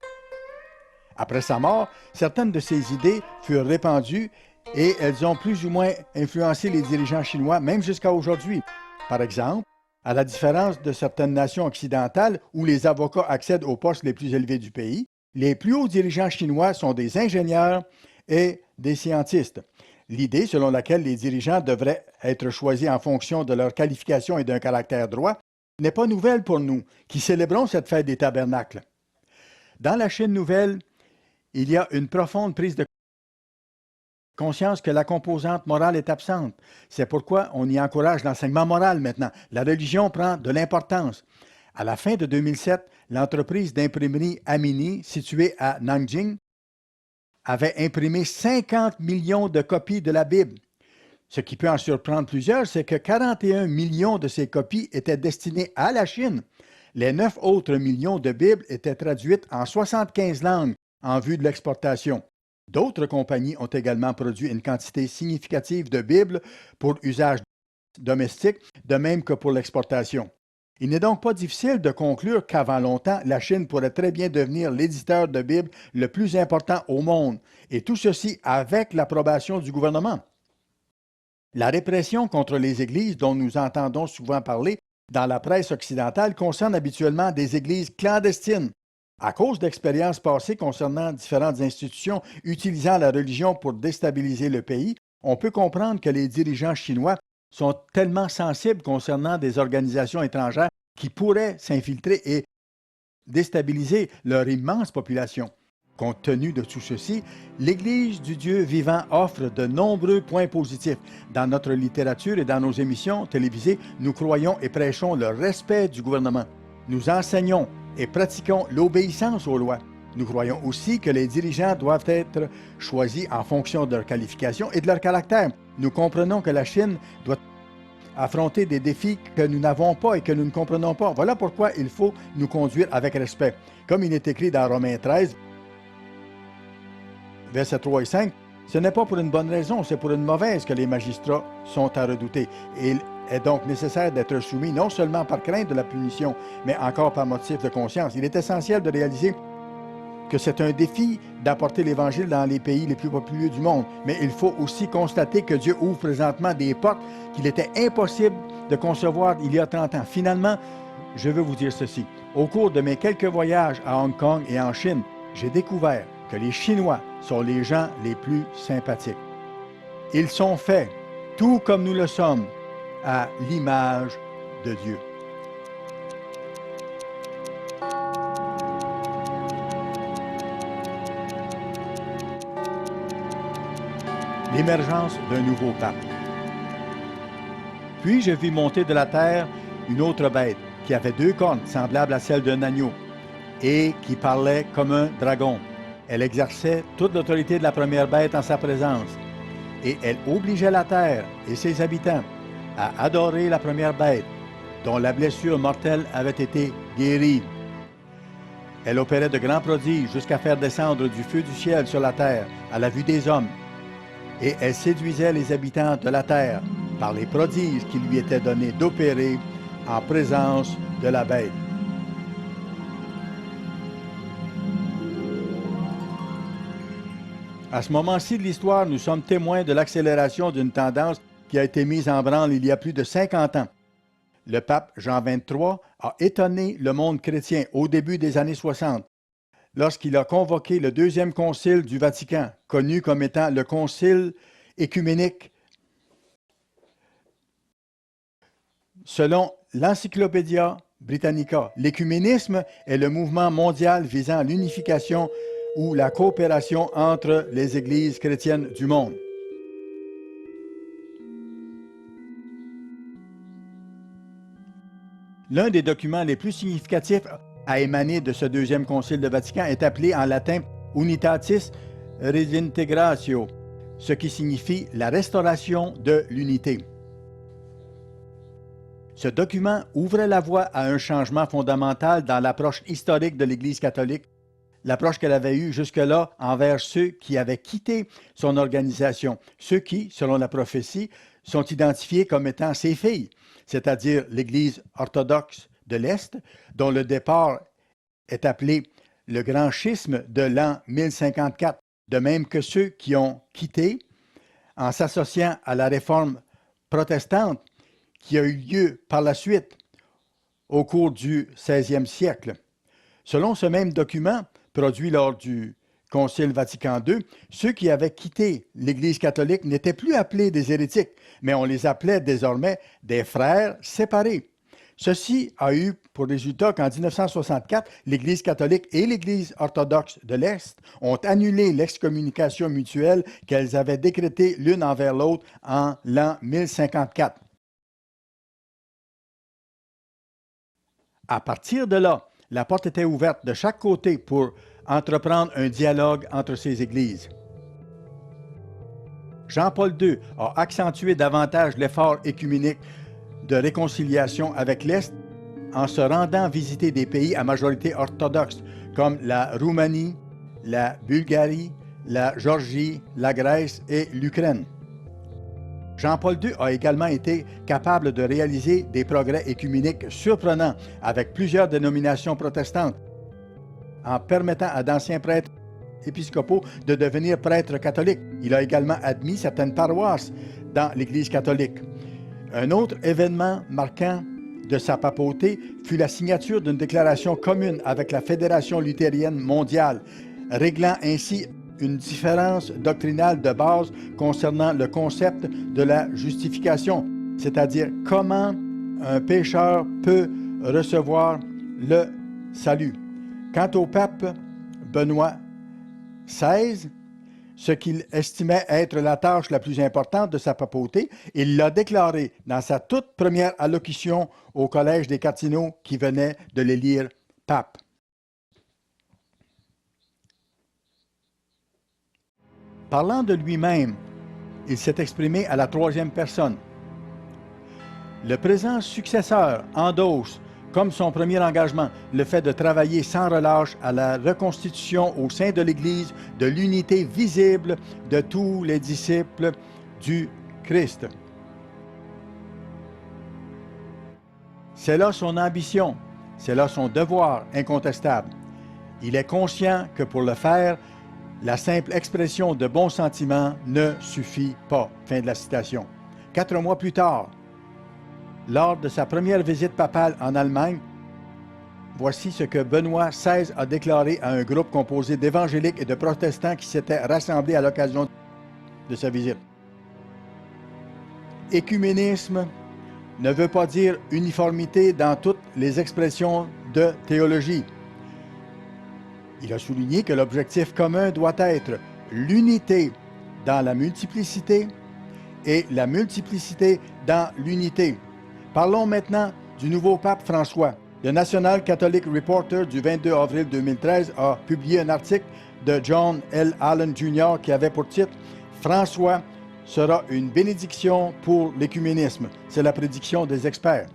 Speaker 1: Après sa mort, certaines de ses idées furent répandues et elles ont plus ou moins influencé les dirigeants chinois, même jusqu'à aujourd'hui. Par exemple, à la différence de certaines nations occidentales où les avocats accèdent aux postes les plus élevés du pays, les plus hauts dirigeants chinois sont des ingénieurs et des scientistes. L'idée selon laquelle les dirigeants devraient être choisis en fonction de leurs qualifications et d'un caractère droit n'est pas nouvelle pour nous, qui célébrons cette fête des tabernacles. Dans la Chine nouvelle, il y a une profonde prise de conscience que la composante morale est absente. C'est pourquoi on y encourage l'enseignement moral maintenant. La religion prend de l'importance. À la fin de 2007, l'entreprise d'imprimerie Amini, située à Nanjing, avait imprimé 50 millions de copies de la Bible. Ce qui peut en surprendre plusieurs, c'est que 41 millions de ces copies étaient destinées à la Chine. Les 9 autres millions de Bibles étaient traduites en 75 langues en vue de l'exportation. D'autres compagnies ont également produit une quantité significative de Bibles pour usage domestique, de même que pour l'exportation. Il n'est donc pas difficile de conclure qu'avant longtemps, la Chine pourrait très bien devenir l'éditeur de Bibles le plus important au monde, et tout ceci avec l'approbation du gouvernement. La répression contre les églises dont nous entendons souvent parler dans la presse occidentale concerne habituellement des églises clandestines. À cause d'expériences passées concernant différentes institutions utilisant la religion pour déstabiliser le pays, on peut comprendre que les dirigeants chinois sont tellement sensibles concernant des organisations étrangères qui pourraient s'infiltrer et déstabiliser leur immense population. Compte tenu de tout ceci, l'Église du Dieu vivant offre de nombreux points positifs. Dans notre littérature et dans nos émissions télévisées, nous croyons et prêchons le respect du gouvernement. Nous enseignons et pratiquons l'obéissance aux lois. Nous croyons aussi que les dirigeants doivent être choisis en fonction de leurs qualifications et de leur caractère. Nous comprenons que la Chine doit affronter des défis que nous n'avons pas et que nous ne comprenons pas. Voilà pourquoi il faut nous conduire avec respect. Comme il est écrit dans Romains 13, versets 3 et 5, ce n'est pas pour une bonne raison, c'est pour une mauvaise que les magistrats sont à redouter. Et il est donc nécessaire d'être soumis non seulement par crainte de la punition, mais encore par motif de conscience. Il est essentiel de réaliser que c'est un défi d'apporter l'Évangile dans les pays les plus populeux du monde. Mais il faut aussi constater que Dieu ouvre présentement des portes qu'il était impossible de concevoir il y a 30 ans. Finalement, je veux vous dire ceci. Au cours de mes quelques voyages à Hong Kong et en Chine, j'ai découvert que les Chinois sont les gens les plus sympathiques. Ils sont faits, tout comme nous le sommes, à l'image de Dieu. L'émergence d'un nouveau pape. Puis je vis monter de la terre une autre bête, qui avait 2 cornes, semblables à celles d'un agneau, et qui parlait comme un dragon. Elle exerçait toute l'autorité de la première bête en sa présence, et elle obligeait la terre et ses habitants à adorer la première bête, dont la blessure mortelle avait été guérie. Elle opérait de grands prodiges jusqu'à faire descendre du feu du ciel sur la terre à la vue des hommes, et elle séduisait les habitants de la terre par les prodiges qui lui étaient donnés d'opérer en présence de la bête. À ce moment-ci de l'histoire, nous sommes témoins de l'accélération d'une tendance qui a été mise en branle il y a plus de 50 ans. Le pape Jean XXIII a étonné le monde chrétien au début des années 60, lorsqu'il a convoqué le deuxième concile du Vatican, connu comme étant le concile écuménique. Selon l'Encyclopédia Britannica, l'écuménisme est le mouvement mondial visant l'unification ou la coopération entre les églises chrétiennes du monde. L'un des documents les plus significatifs à émaner de ce deuxième concile de Vatican est appelé en latin Unitatis Redintegratio, ce qui signifie la restauration de l'unité. Ce document ouvrait la voie à un changement fondamental dans l'approche historique de l'Église catholique, l'approche qu'elle avait eue jusque-là envers ceux qui avaient quitté son organisation, ceux qui, selon la prophétie, sont identifiés comme étant ses filles, c'est-à-dire l'Église orthodoxe de l'Est, dont le départ est appelé le grand schisme de l'an 1054, de même que ceux qui ont quitté en s'associant à la réforme protestante qui a eu lieu par la suite au cours du 16e siècle. Selon ce même document, produit lors du Concile Vatican II, ceux qui avaient quitté l'Église catholique n'étaient plus appelés des hérétiques, mais on les appelait désormais des frères séparés. Ceci a eu pour résultat qu'en 1964, l'Église catholique et l'Église orthodoxe de l'Est ont annulé l'excommunication mutuelle qu'elles avaient décrétée l'une envers l'autre en l'an 1054. À partir de là, la porte était ouverte de chaque côté pour entreprendre un dialogue entre ces églises. Jean-Paul II a accentué davantage l'effort écuménique de réconciliation avec l'Est en se rendant visiter des pays à majorité orthodoxe comme la Roumanie, la Bulgarie, la Géorgie, la Grèce et l'Ukraine. Jean-Paul II a également été capable de réaliser des progrès écuméniques surprenants avec plusieurs dénominations protestantes, en permettant à d'anciens prêtres épiscopaux de devenir prêtres catholiques. Il a également admis certaines paroisses dans l'Église catholique. Un autre événement marquant de sa papauté fut la signature d'une déclaration commune avec la Fédération luthérienne mondiale, réglant ainsi une différence doctrinale de base concernant le concept de la justification, c'est-à-dire comment un pécheur peut recevoir le salut. Quant au pape Benoît XVI, ce qu'il estimait être la tâche la plus importante de sa papauté, il l'a déclaré dans sa toute première allocution au Collège des cardinaux qui venait de l'élire pape. Parlant de lui-même, il s'est exprimé à la troisième personne. Le présent successeur endosse, comme son premier engagement, le fait de travailler sans relâche à la reconstitution au sein de l'Église de l'unité visible de tous les disciples du Christ. C'est là son ambition, c'est là son devoir incontestable. Il est conscient que pour le faire, la simple expression de bons sentiments ne suffit pas. Fin de la citation. 4 mois plus tard, lors de sa première visite papale en Allemagne, voici ce que Benoît XVI a déclaré à un groupe composé d'évangéliques et de protestants qui s'étaient rassemblés à l'occasion de sa visite. Écuménisme ne veut pas dire uniformité dans toutes les expressions de théologie. Il a souligné que l'objectif commun doit être l'unité dans la multiplicité et la multiplicité dans l'unité. Parlons maintenant du nouveau pape François. Le National Catholic Reporter du 22 avril 2013 a publié un article de John L. Allen Jr. qui avait pour titre « François sera une bénédiction pour l'écuménisme ». C'est la prédiction des experts.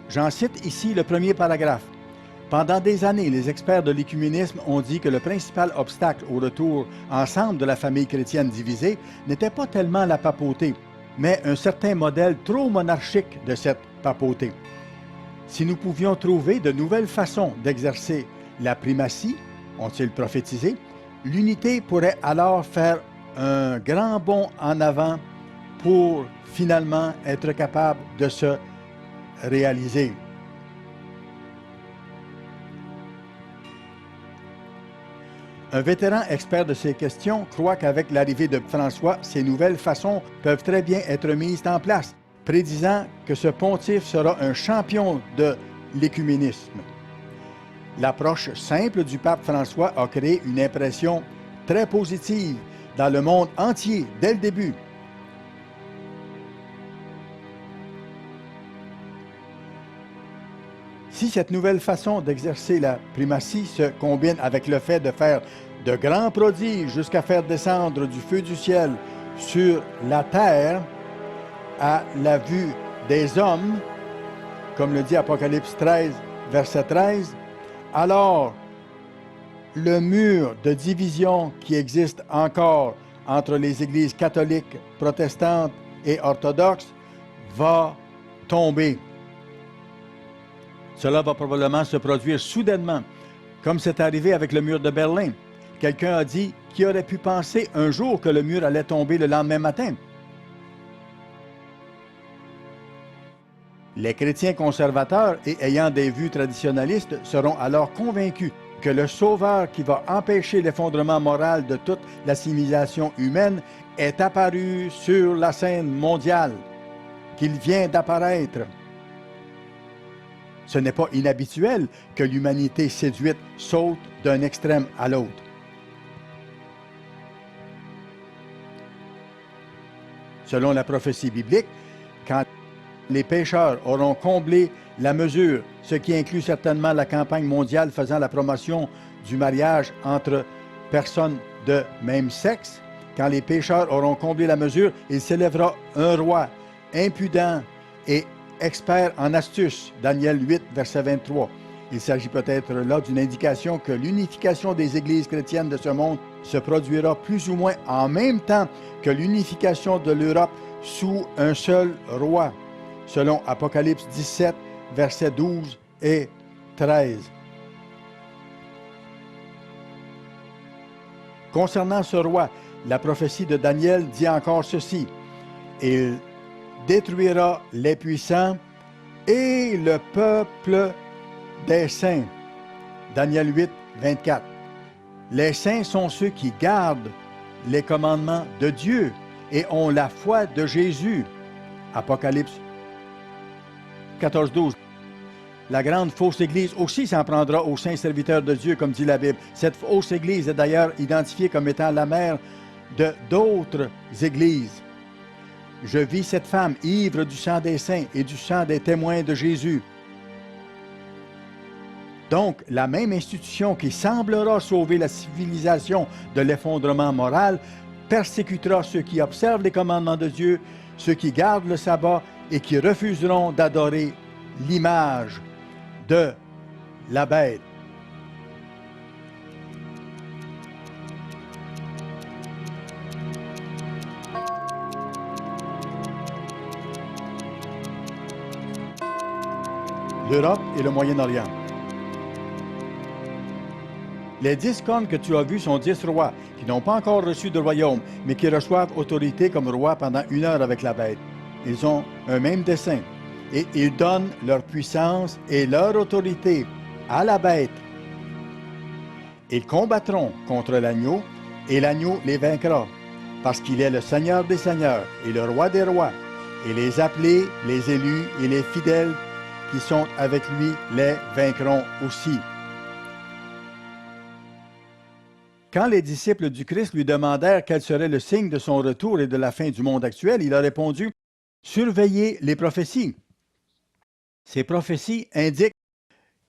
Speaker 1: J'en cite ici le premier paragraphe. Pendant des années, les experts de l'écuménisme ont dit que le principal obstacle au retour ensemble de la famille chrétienne divisée n'était pas tellement la papauté, mais un certain modèle trop monarchique de cette papauté. Si nous pouvions trouver de nouvelles façons d'exercer la primatie, ont-ils prophétisé, l'unité pourrait alors faire un grand bond en avant pour finalement être capable de se réaliser. Un vétéran expert de ces questions croit qu'avec l'arrivée de François, ces nouvelles façons peuvent très bien être mises en place, prédisant que ce pontife sera un champion de l'écuménisme. L'approche simple du pape François a créé une impression très positive dans le monde entier dès le début. Si cette nouvelle façon d'exercer la primatie se combine avec le fait de faire de grands prodiges jusqu'à faire descendre du feu du ciel sur la terre à la vue des hommes, comme le dit Apocalypse 13, verset 13, alors le mur de division qui existe encore entre les églises catholiques, protestantes et orthodoxes va tomber. Cela va probablement se produire soudainement, comme c'est arrivé avec le mur de Berlin. Quelqu'un a dit qui aurait pu penser un jour que le mur allait tomber le lendemain matin. Les chrétiens conservateurs et ayant des vues traditionnalistes seront alors convaincus que le Sauveur qui va empêcher l'effondrement moral de toute la civilisation humaine est apparu sur la scène mondiale, qu'il vient d'apparaître. Ce n'est pas inhabituel que l'humanité séduite saute d'un extrême à l'autre. Selon la prophétie biblique, quand les pécheurs auront comblé la mesure, ce qui inclut certainement la campagne mondiale faisant la promotion du mariage entre personnes de même sexe, quand les pécheurs auront comblé la mesure, il s'élèvera un roi impudent et expert en astuces, Daniel 8, verset 23. Il s'agit peut-être là d'une indication que l'unification des églises chrétiennes de ce monde se produira plus ou moins en même temps que l'unification de l'Europe sous un seul roi, selon Apocalypse 17, versets 12 et 13. Concernant ce roi, la prophétie de Daniel dit encore ceci: « Il détruira les puissants et le peuple des saints. » Daniel 8, 24. Les saints sont ceux qui gardent les commandements de Dieu et ont la foi de Jésus. Apocalypse 14, 12. La grande fausse Église aussi s'en prendra aux saints serviteurs de Dieu, comme dit la Bible. Cette fausse Église est d'ailleurs identifiée comme étant la mère de d'autres Églises. Je vis cette femme ivre du sang des saints et du sang des témoins de Jésus. Donc, la même institution qui semblera sauver la civilisation de l'effondrement moral persécutera ceux qui observent les commandements de Dieu, ceux qui gardent le sabbat et qui refuseront d'adorer l'image de la bête. L'Europe et le Moyen-Orient. Les 10 cornes que tu as vues sont 10 rois qui n'ont pas encore reçu de royaume, mais qui reçoivent autorité comme rois pendant 1 heure avec la bête. Ils ont un même dessein, et ils donnent leur puissance et leur autorité à la bête. Ils combattront contre l'agneau, et l'agneau les vaincra, parce qu'il est le Seigneur des seigneurs et le Roi des rois, et les appelés, les élus et les fidèles qui sont avec lui les vaincront aussi. Quand les disciples du Christ lui demandèrent quel serait le signe de son retour et de la fin du monde actuel, il a répondu « Surveillez les prophéties ». Ces prophéties indiquent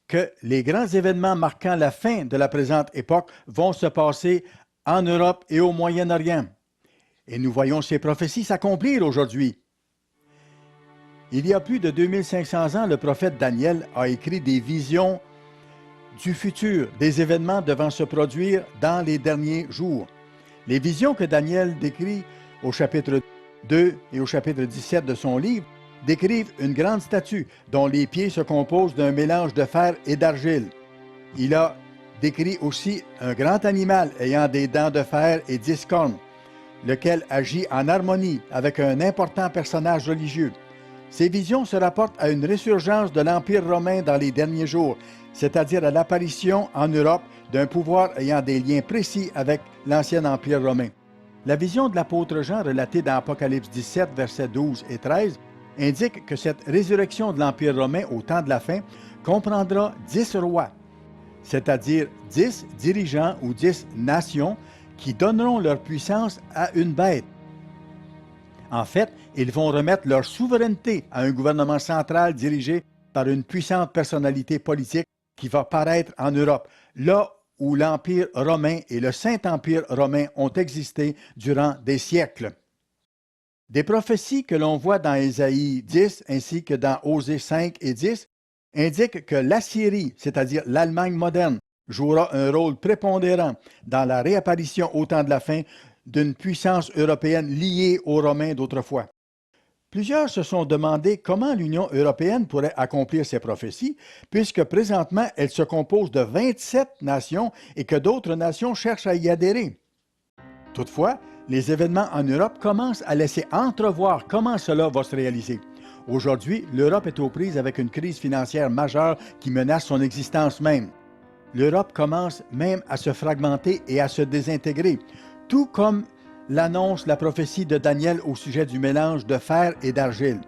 Speaker 1: que les grands événements marquant la fin de la présente époque vont se passer en Europe et au Moyen-Orient. Et nous voyons ces prophéties s'accomplir aujourd'hui. Il y a plus de 2500 ans, le prophète Daniel a écrit des visions du futur, des événements devant se produire dans les derniers jours. Les visions que Daniel décrit au chapitre 2 et au chapitre 17 de son livre décrivent une grande statue dont les pieds se composent d'un mélange de fer et d'argile. Il a décrit aussi un grand animal ayant des dents de fer et 10 cornes, lequel agit en harmonie avec un important personnage religieux. Ces visions se rapportent à une résurgence de l'Empire romain dans les derniers jours, c'est-à-dire à l'apparition en Europe d'un pouvoir ayant des liens précis avec l'ancien Empire romain. La vision de l'apôtre Jean relatée dans Apocalypse 17, versets 12 et 13, indique que cette résurrection de l'Empire romain au temps de la fin comprendra 10 rois, c'est-à-dire 10 dirigeants ou 10 nations qui donneront leur puissance à une bête. En fait, ils vont remettre leur souveraineté à un gouvernement central dirigé par une puissante personnalité politique qui va paraître en Europe, là où l'Empire romain et le Saint-Empire romain ont existé durant des siècles. Des prophéties que l'on voit dans Ésaïe 10 ainsi que dans Osée 5 et 10 indiquent que l'Assyrie, c'est-à-dire l'Allemagne moderne, jouera un rôle prépondérant dans la réapparition au temps de la fin d'une puissance européenne liée aux Romains d'autrefois. Plusieurs se sont demandé comment l'Union européenne pourrait accomplir ces prophéties, puisque présentement elle se compose de 27 nations et que d'autres nations cherchent à y adhérer. Toutefois, les événements en Europe commencent à laisser entrevoir comment cela va se réaliser. Aujourd'hui, l'Europe est aux prises avec une crise financière majeure qui menace son existence même. L'Europe commence même à se fragmenter et à se désintégrer, tout comme l'annonce la prophétie de Daniel au sujet du mélange de fer et d'argile.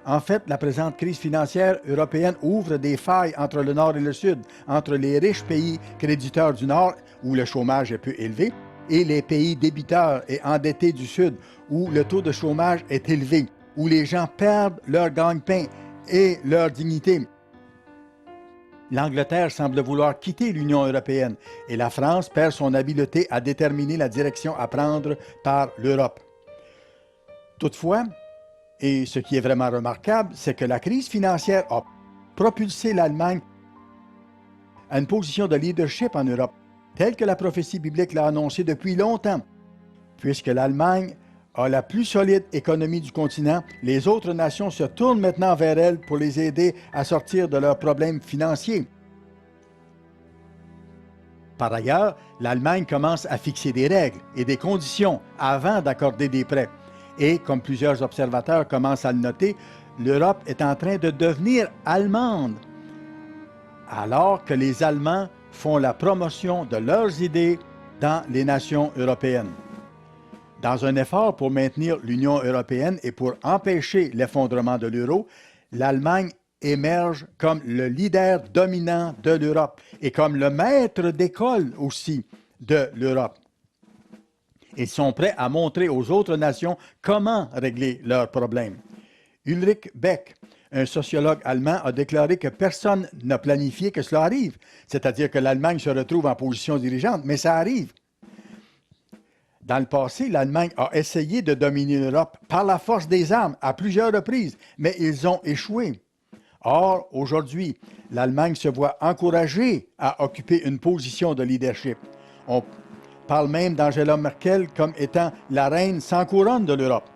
Speaker 1: En fait, la présente crise financière européenne ouvre des failles entre le Nord et le Sud, entre les riches pays créditeurs du Nord, où le chômage est peu élevé, et les pays débiteurs et endettés du Sud, où le taux de chômage est élevé, où les gens perdent leur gagne-pain et leur dignité. L'Angleterre semble vouloir quitter l'Union européenne et la France perd son habileté à déterminer la direction à prendre par l'Europe. Toutefois, et ce qui est vraiment remarquable, c'est que la crise financière a propulsé l'Allemagne à une position de leadership en Europe, telle que la prophétie biblique l'a annoncé depuis longtemps. Puisque l'Allemagne a la plus solide économie du continent, les autres nations se tournent maintenant vers elle pour les aider à sortir de leurs problèmes financiers. Par ailleurs, l'Allemagne commence à fixer des règles et des conditions avant d'accorder des prêts. Et, comme plusieurs observateurs commencent à le noter, l'Europe est en train de devenir allemande, alors que les Allemands font la promotion de leurs idées dans les nations européennes. Dans un effort pour maintenir l'Union européenne et pour empêcher l'effondrement de l'euro, l'Allemagne émerge comme le leader dominant de l'Europe et comme le maître d'école aussi de l'Europe. Ils sont prêts à montrer aux autres nations comment régler leurs problèmes. Ulrich Beck, un sociologue allemand, a déclaré que personne n'a planifié que cela arrive, c'est-à-dire que l'Allemagne se retrouve en position dirigeante, mais ça arrive. Dans le passé, l'Allemagne a essayé de dominer l'Europe par la force des armes à plusieurs reprises, mais ils ont échoué. Or, aujourd'hui, l'Allemagne se voit encouragée à occuper une position de leadership. On parle même d'Angela Merkel comme étant la reine sans couronne de l'Europe.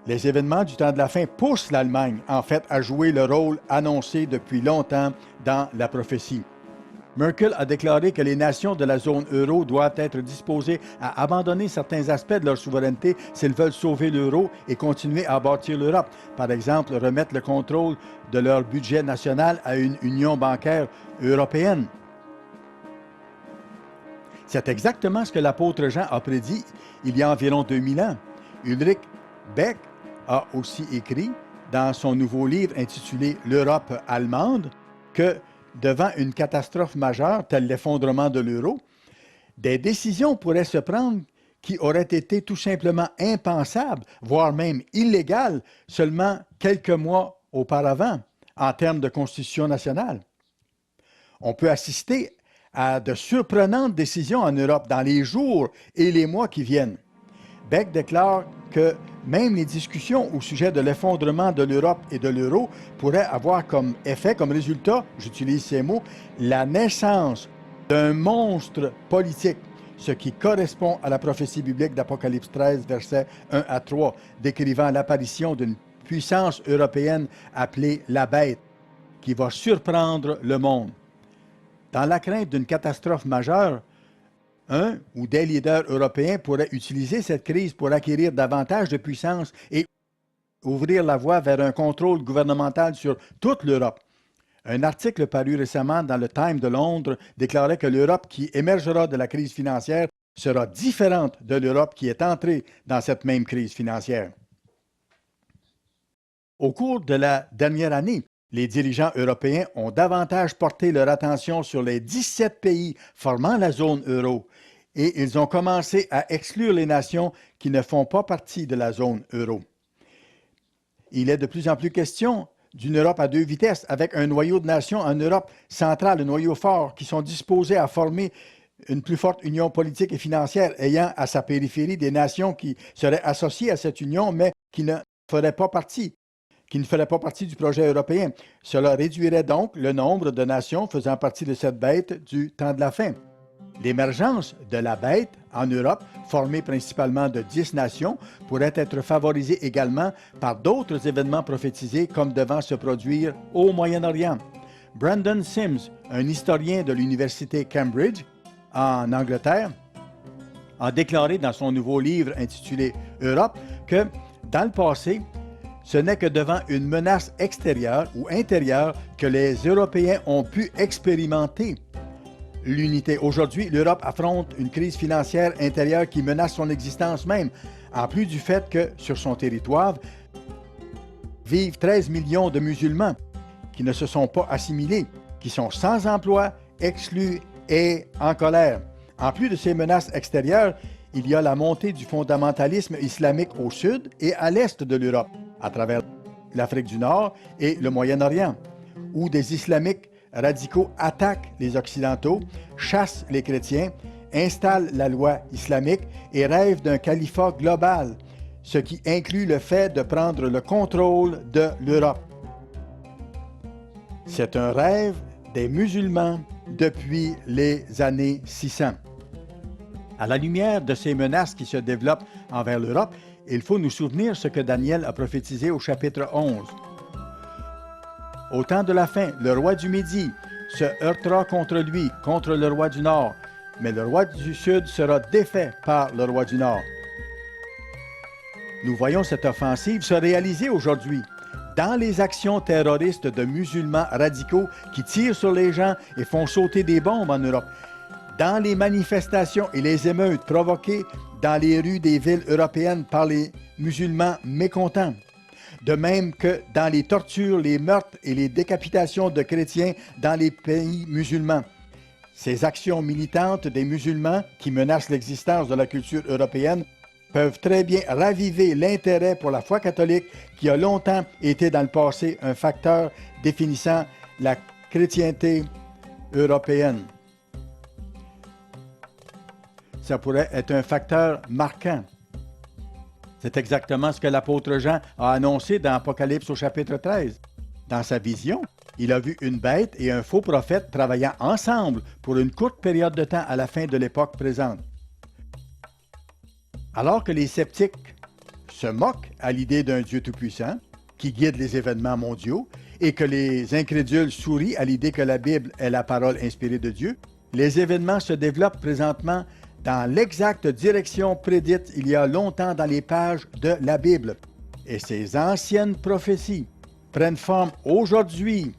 Speaker 1: Les événements du temps de la fin poussent l'Allemagne, en fait, à jouer le rôle annoncé depuis longtemps dans la prophétie. Merkel a déclaré que les nations de la zone euro doivent être disposées à abandonner certains aspects de leur souveraineté s'ils veulent sauver l'euro et continuer à bâtir l'Europe. Par exemple, remettre le contrôle de leur budget national à une union bancaire européenne. C'est exactement ce que l'apôtre Jean a prédit il y a environ 2000 ans. Ulrich Beck a aussi écrit dans son nouveau livre intitulé « L'Europe allemande » que devant une catastrophe majeure, telle l'effondrement de l'euro, Des décisions pourraient se prendre qui auraient été tout simplement impensables, voire même illégales, seulement quelques mois auparavant, en termes de constitution nationale. On peut assister à de surprenantes décisions en Europe dans les jours et les mois qui viennent. Beck déclare que même les discussions au sujet de l'effondrement de l'Europe et de l'euro pourraient avoir comme effet, comme résultat, j'utilise ces mots, la naissance d'un monstre politique, ce qui correspond à la prophétie biblique d'Apocalypse 13, versets 1 à 3, décrivant l'apparition d'une puissance européenne appelée la bête, qui va surprendre le monde. Dans la crainte d'une catastrophe majeure, un ou des leaders européens pourraient utiliser cette crise pour acquérir davantage de puissance et ouvrir la voie vers un contrôle gouvernemental sur toute l'Europe. Un article paru récemment dans le Times de Londres déclarait que l'Europe qui émergera de la crise financière sera différente de l'Europe qui est entrée dans cette même crise financière. Au cours de la dernière année, les dirigeants européens ont davantage porté leur attention sur les 17 pays formant la zone euro et ils ont commencé à exclure les nations qui ne font pas partie de la zone euro. Il est de plus en plus question d'une Europe à deux vitesses, avec un noyau de nations en Europe centrale, un noyau fort, qui sont disposés à former une plus forte union politique et financière, ayant à sa périphérie des nations qui seraient associées à cette union, mais qui ne feraient pas partie du projet européen. Cela réduirait donc le nombre de nations faisant partie de cette bête du temps de la fin. L'émergence de la bête en Europe, formée principalement de 10 nations, pourrait être favorisée également par d'autres événements prophétisés comme devant se produire au Moyen-Orient. Brandon Sims, un historien de l'Université Cambridge, en Angleterre, a déclaré dans son nouveau livre intitulé « Europe » que, dans le passé, ce n'est que devant une menace extérieure ou intérieure que les Européens ont pu expérimenter l'unité. Aujourd'hui, l'Europe affronte une crise financière intérieure qui menace son existence même, en plus du fait que, sur son territoire, vivent 13 millions de musulmans qui ne se sont pas assimilés, qui sont sans emploi, exclus et en colère. En plus de ces menaces extérieures, il y a la montée du fondamentalisme islamique au sud et à l'est de l'Europe, à travers l'Afrique du Nord et le Moyen-Orient, où des islamiques radicaux attaquent les Occidentaux, chassent les chrétiens, installent la loi islamique et rêvent d'un califat global, ce qui inclut le fait de prendre le contrôle de l'Europe. C'est un rêve des musulmans depuis les années 600. À la lumière de ces menaces qui se développent envers l'Europe, il faut nous souvenir ce que Daniel a prophétisé au chapitre 11. Au temps de la fin, le roi du Midi se heurtera contre lui, contre le roi du Nord, mais le roi du Sud sera défait par le roi du Nord. Nous voyons cette offensive se réaliser aujourd'hui dans les actions terroristes de musulmans radicaux qui tirent sur les gens et font sauter des bombes en Europe, dans les manifestations et les émeutes provoquées dans les rues des villes européennes par les musulmans mécontents, de même que dans les tortures, les meurtres et les décapitations de chrétiens dans les pays musulmans. Ces actions militantes des musulmans qui menacent l'existence de la culture européenne peuvent très bien raviver l'intérêt pour la foi catholique qui a longtemps été dans le passé un facteur définissant la chrétienté européenne. Ça pourrait être un facteur marquant. C'est exactement ce que l'apôtre Jean a annoncé dans Apocalypse au chapitre 13. Dans sa vision, il a vu une bête et un faux prophète travaillant ensemble pour une courte période de temps à la fin de l'époque présente. Alors que les sceptiques se moquent à l'idée d'un Dieu tout-puissant qui guide les événements mondiaux et que les incrédules sourient à l'idée que la Bible est la parole inspirée de Dieu, les événements se développent présentement dans l'exacte direction prédite il y a longtemps dans les pages de la Bible. Et ces anciennes prophéties prennent forme aujourd'hui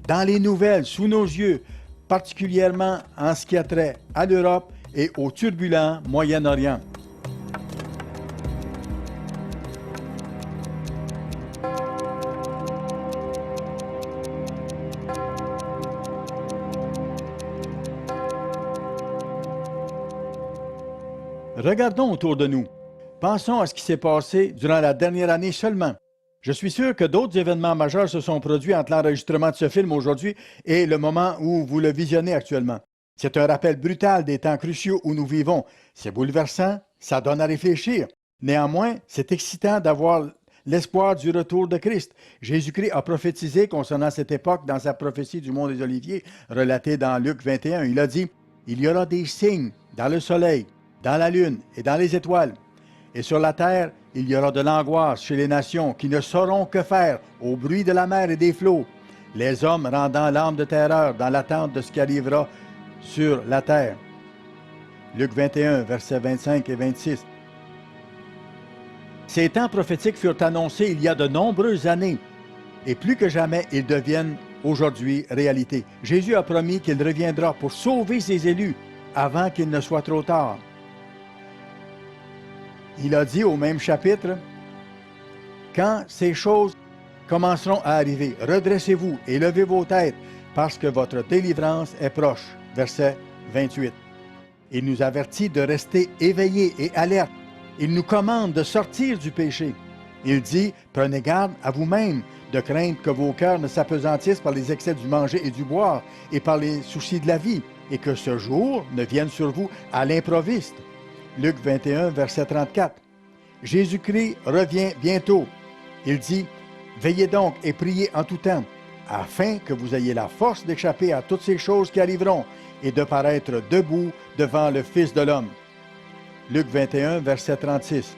Speaker 1: dans les nouvelles, sous nos yeux, particulièrement en ce qui a trait à l'Europe et au turbulent Moyen-Orient. Regardons autour de nous. Pensons à ce qui s'est passé durant la dernière année seulement. Je suis sûr que d'autres événements majeurs se sont produits entre l'enregistrement de ce film aujourd'hui et le moment où vous le visionnez actuellement. C'est un rappel brutal des temps cruciaux où nous vivons. C'est bouleversant, ça donne à réfléchir. Néanmoins, c'est excitant d'avoir l'espoir du retour de Christ. Jésus-Christ a prophétisé concernant cette époque dans sa prophétie du Mont des Oliviers, relatée dans Luc 21. Il a dit « Il y aura des signes dans le soleil, dans la lune et dans les étoiles. Et sur la terre, il y aura de l'angoisse chez les nations qui ne sauront que faire au bruit de la mer et des flots, les hommes rendant l'âme de terreur dans l'attente de ce qui arrivera sur la terre. » Luc 21, versets 25 et 26. Ces temps prophétiques furent annoncés il y a de nombreuses années, et plus que jamais, ils deviennent aujourd'hui réalité. Jésus a promis qu'il reviendra pour sauver ses élus avant qu'il ne soit trop tard. Il a dit au même chapitre, « Quand ces choses commenceront à arriver, redressez-vous et levez vos têtes, parce que votre délivrance est proche. » Verset 28. Il nous avertit de rester éveillés et alertes. Il nous commande de sortir du péché. Il dit, « Prenez garde à vous-même, de craindre que vos cœurs ne s'apesantissent par les excès du manger et du boire, et par les soucis de la vie, et que ce jour ne vienne sur vous à l'improviste. » Luc 21, verset 34. Jésus-Christ revient bientôt. Il dit, « Veillez donc et priez en tout temps, afin que vous ayez la force d'échapper à toutes ces choses qui arriveront et de paraître debout devant le Fils de l'homme. » Luc 21, verset 36.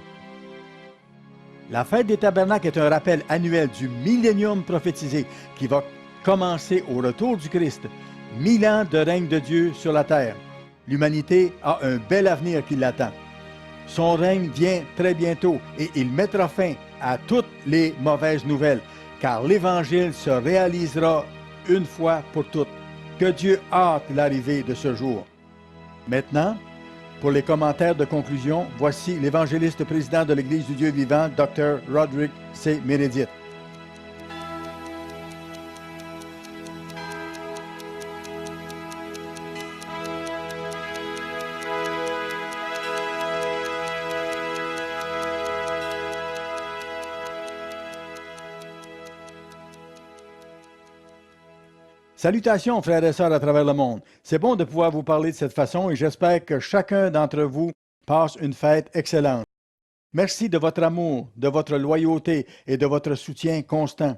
Speaker 1: La fête des tabernacles est un rappel annuel du millénium prophétisé qui va commencer au retour du Christ. 1000 ans de règne de Dieu sur la terre. L'humanité a un bel avenir qui l'attend. Son règne vient très bientôt et il mettra fin à toutes les mauvaises nouvelles, car l'Évangile se réalisera une fois pour toutes. Que Dieu hâte l'arrivée de ce jour. Maintenant, pour les commentaires de conclusion, voici l'évangéliste président de l'Église du Dieu vivant, Dr. Roderick C. Meredith. Salutations, frères et sœurs à travers le monde. C'est bon de pouvoir vous parler de cette façon et j'espère que chacun d'entre vous passe une fête excellente. Merci de votre amour, de votre loyauté et de votre soutien constant.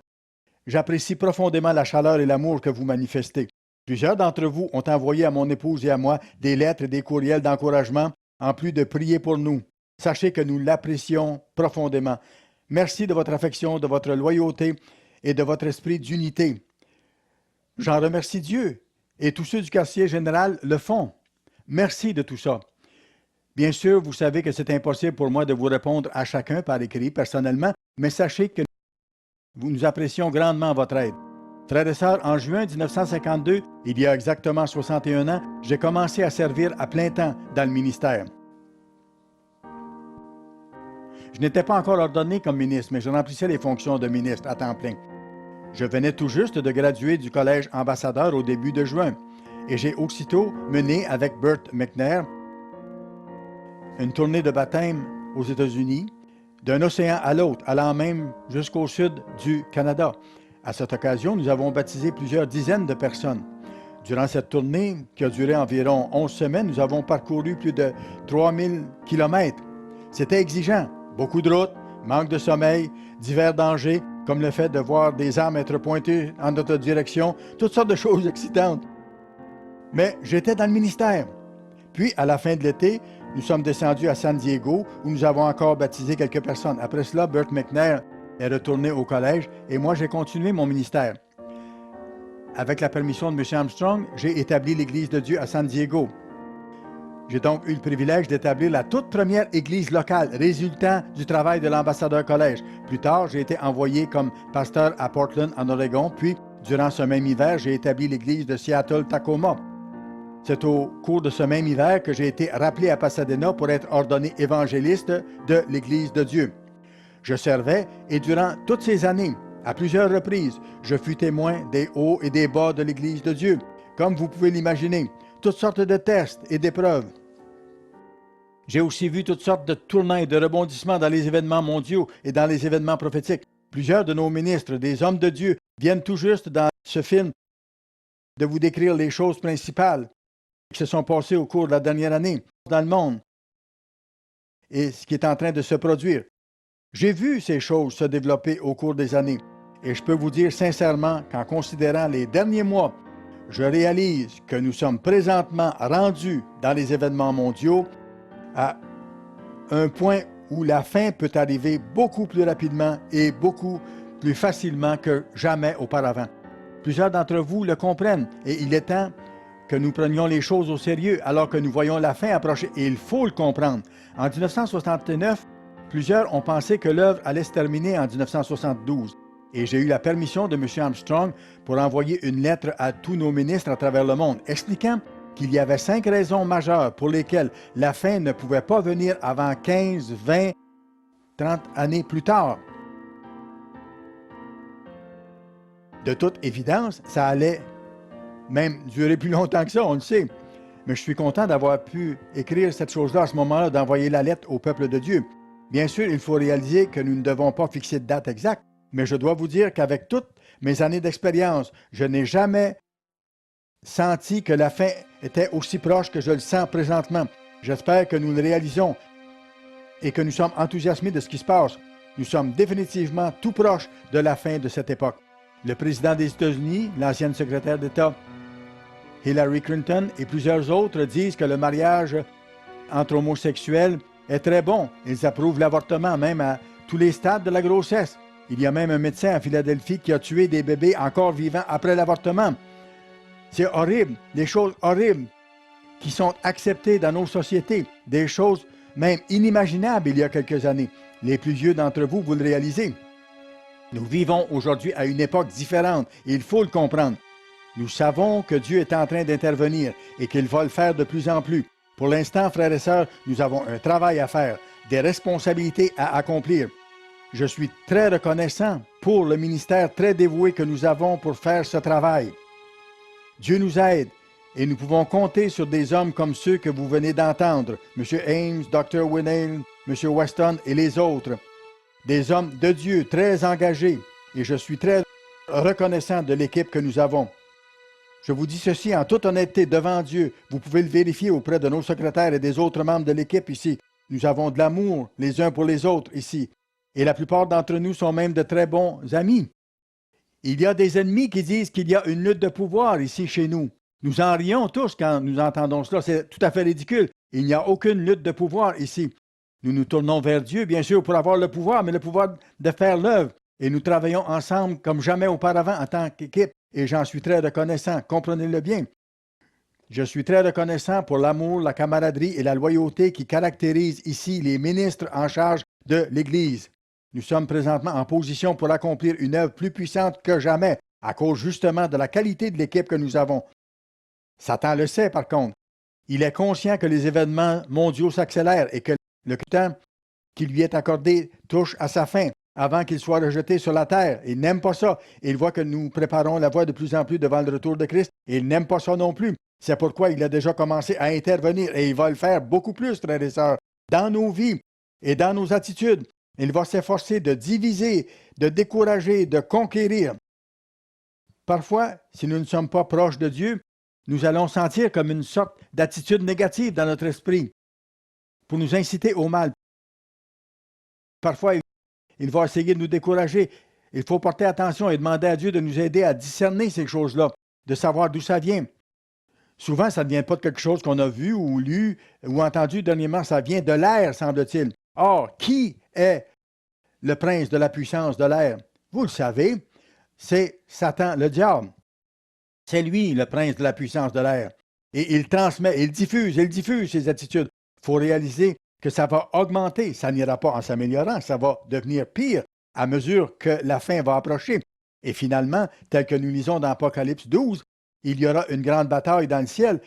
Speaker 1: J'apprécie profondément la chaleur et l'amour que vous manifestez. Plusieurs d'entre vous ont envoyé à mon épouse et à moi des lettres et des courriels d'encouragement, en plus de prier pour nous. Sachez que nous l'apprécions profondément. Merci de votre affection, de votre loyauté et de votre esprit d'unité. J'en remercie Dieu et tous ceux du quartier général le font. Merci de tout ça. Bien sûr, vous savez que c'est impossible pour moi de vous répondre à chacun par écrit personnellement, mais sachez que nous apprécions grandement votre aide. Frères et sœurs, en juin 1952, il y a exactement 61 ans, j'ai commencé à servir à plein temps dans le ministère. Je n'étais pas encore ordonné comme ministre, mais je remplissais les fonctions de ministre à temps plein. Je venais tout juste de graduer du collège ambassadeur au début de juin et j'ai aussitôt mené avec Burt McNair une tournée de baptême aux États-Unis, d'un océan à l'autre, allant même jusqu'au sud du Canada. À cette occasion, nous avons baptisé plusieurs dizaines de personnes. Durant cette tournée, qui a duré environ 11 semaines, nous avons parcouru plus de 3000 kilomètres. C'était exigeant, beaucoup de routes, manque de sommeil, divers dangers, comme le fait de voir des armes être pointées en notre direction, toutes sortes de choses excitantes. Mais j'étais dans le ministère. Puis, à la fin de l'été, nous sommes descendus à San Diego, où nous avons encore baptisé quelques personnes. Après cela, Burt McNair est retourné au collège et moi, j'ai continué mon ministère. Avec la permission de M. Armstrong, j'ai établi l'Église de Dieu à San Diego. J'ai donc eu le privilège d'établir la toute première église locale, résultant du travail de l'ambassadeur collège. Plus tard, j'ai été envoyé comme pasteur à Portland, en Oregon, puis, durant ce même hiver, j'ai établi l'église de Seattle-Tacoma. C'est au cours de ce même hiver que j'ai été rappelé à Pasadena pour être ordonné évangéliste de l'Église de Dieu. Je servais et durant toutes ces années, à plusieurs reprises, je fus témoin des hauts et des bas de l'Église de Dieu. Comme vous pouvez l'imaginer, toutes sortes de tests et d'épreuves. J'ai aussi vu toutes sortes de tournants et de rebondissements dans les événements mondiaux et dans les événements prophétiques. Plusieurs de nos ministres, des hommes de Dieu, viennent tout juste dans ce film de vous décrire les choses principales qui se sont passées au cours de la dernière année dans le monde et ce qui est en train de se produire. J'ai vu ces choses se développer au cours des années et je peux vous dire sincèrement qu'en considérant les derniers mois, je réalise que nous sommes présentement rendus dans les événements mondiaux à un point où la fin peut arriver beaucoup plus rapidement et beaucoup plus facilement que jamais auparavant. Plusieurs d'entre vous le comprennent et il est temps que nous prenions les choses au sérieux alors que nous voyons la fin approcher et il faut le comprendre. En 1969, plusieurs ont pensé que l'œuvre allait se terminer en 1972 et j'ai eu la permission de M. Armstrong pour envoyer une lettre à tous nos ministres à travers le monde expliquant qu'il y avait 5 raisons majeures pour lesquelles la fin ne pouvait pas venir avant 15, 20, 30 années plus tard. De toute évidence, ça allait même durer plus longtemps que ça, on le sait. Mais je suis content d'avoir pu écrire cette chose-là à ce moment-là, d'envoyer la lettre au peuple de Dieu. Bien sûr, il faut réaliser que nous ne devons pas fixer de date exacte, mais je dois vous dire qu'avec toutes mes années d'expérience, je n'ai jamais senti que la fin était aussi proche que je le sens présentement. J'espère que nous le réalisons et que nous sommes enthousiasmés de ce qui se passe. Nous sommes définitivement tout proches de la fin de cette époque. Le président des États-Unis, l'ancienne secrétaire d'État Hillary Clinton et plusieurs autres disent que le mariage entre homosexuels est très bon. Ils approuvent l'avortement même à tous les stades de la grossesse. Il y a même un médecin à Philadelphie qui a tué des bébés encore vivants après l'avortement. C'est horrible, des choses horribles qui sont acceptées dans nos sociétés, des choses même inimaginables il y a quelques années. Les plus vieux d'entre vous, vous le réalisez. Nous vivons aujourd'hui à une époque différente et il faut le comprendre. Nous savons que Dieu est en train d'intervenir et qu'il va le faire de plus en plus. Pour l'instant, frères et sœurs, nous avons un travail à faire, des responsabilités à accomplir. Je suis très reconnaissant pour le ministère très dévoué que nous avons pour faire ce travail. Dieu nous aide et nous pouvons compter sur des hommes comme ceux que vous venez d'entendre, M. Ames, Dr. Winnale, M. Weston et les autres. Des hommes de Dieu très engagés et je suis très reconnaissant de l'équipe que nous avons. Je vous dis ceci en toute honnêteté devant Dieu. Vous pouvez le vérifier auprès de nos secrétaires et des autres membres de l'équipe ici. Nous avons de l'amour les uns pour les autres ici. Et la plupart d'entre nous sont même de très bons amis. Il y a des ennemis qui disent qu'il y a une lutte de pouvoir ici chez nous. Nous en rions tous quand nous entendons cela. C'est tout à fait ridicule. Il n'y a aucune lutte de pouvoir ici. Nous nous tournons vers Dieu, bien sûr, pour avoir le pouvoir, mais le pouvoir de faire l'œuvre. Et nous travaillons ensemble comme jamais auparavant en tant qu'équipe. Et j'en suis très reconnaissant. Comprenez-le bien. Je suis très reconnaissant pour l'amour, la camaraderie et la loyauté qui caractérisent ici les ministres en charge de l'Église. Nous sommes présentement en position pour accomplir une œuvre plus puissante que jamais, à cause justement de la qualité de l'équipe que nous avons. Satan le sait, par contre. Il est conscient que les événements mondiaux s'accélèrent et que le temps qui lui est accordé touche à sa fin avant qu'il soit rejeté sur la terre. Il n'aime pas ça. Il voit que nous préparons la voie de plus en plus devant le retour de Christ et il n'aime pas ça non plus. C'est pourquoi il a déjà commencé à intervenir et il va le faire beaucoup plus, frères et sœurs, dans nos vies et dans nos attitudes. Il va s'efforcer de diviser, de décourager, de conquérir. Parfois, si nous ne sommes pas proches de Dieu, nous allons sentir comme une sorte d'attitude négative dans notre esprit pour nous inciter au mal. Parfois, il va essayer de nous décourager. Il faut porter attention et demander à Dieu de nous aider à discerner ces choses-là, de savoir d'où ça vient. Souvent, ça ne vient pas de quelque chose qu'on a vu ou lu ou entendu dernièrement, ça vient de l'air, semble-t-il. Or, qui est le prince de la puissance de l'air? Vous le savez, c'est Satan, le diable. C'est lui le prince de la puissance de l'air. Et il transmet, il diffuse ses attitudes. Il faut réaliser que ça va augmenter, ça n'ira pas en s'améliorant, ça va devenir pire à mesure que la fin va approcher. Et finalement, tel que nous lisons dans Apocalypse 12, il y aura une grande bataille dans le ciel,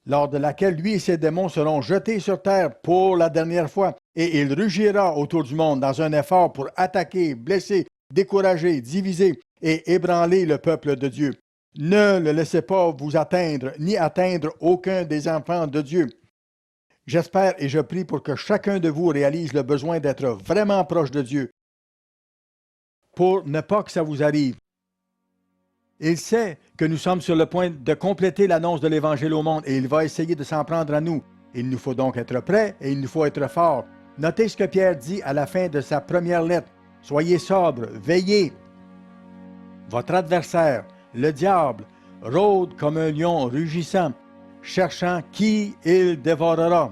Speaker 1: lors de laquelle lui et ses démons seront jetés sur terre pour la dernière fois. Et il rugira autour du monde dans un effort pour attaquer, blesser, décourager, diviser et ébranler le peuple de Dieu. Ne le laissez pas vous atteindre, ni atteindre aucun des enfants de Dieu. J'espère et je prie pour que chacun de vous réalise le besoin d'être vraiment proche de Dieu, pour ne pas que ça vous arrive. Il sait que nous sommes sur le point de compléter l'annonce de l'Évangile au monde et il va essayer de s'en prendre à nous. Il nous faut donc être prêts et il nous faut être forts. Notez ce que Pierre dit à la fin de sa première lettre. Soyez sobres, veillez. Votre adversaire, le diable, rôde comme un lion rugissant, cherchant qui il dévorera.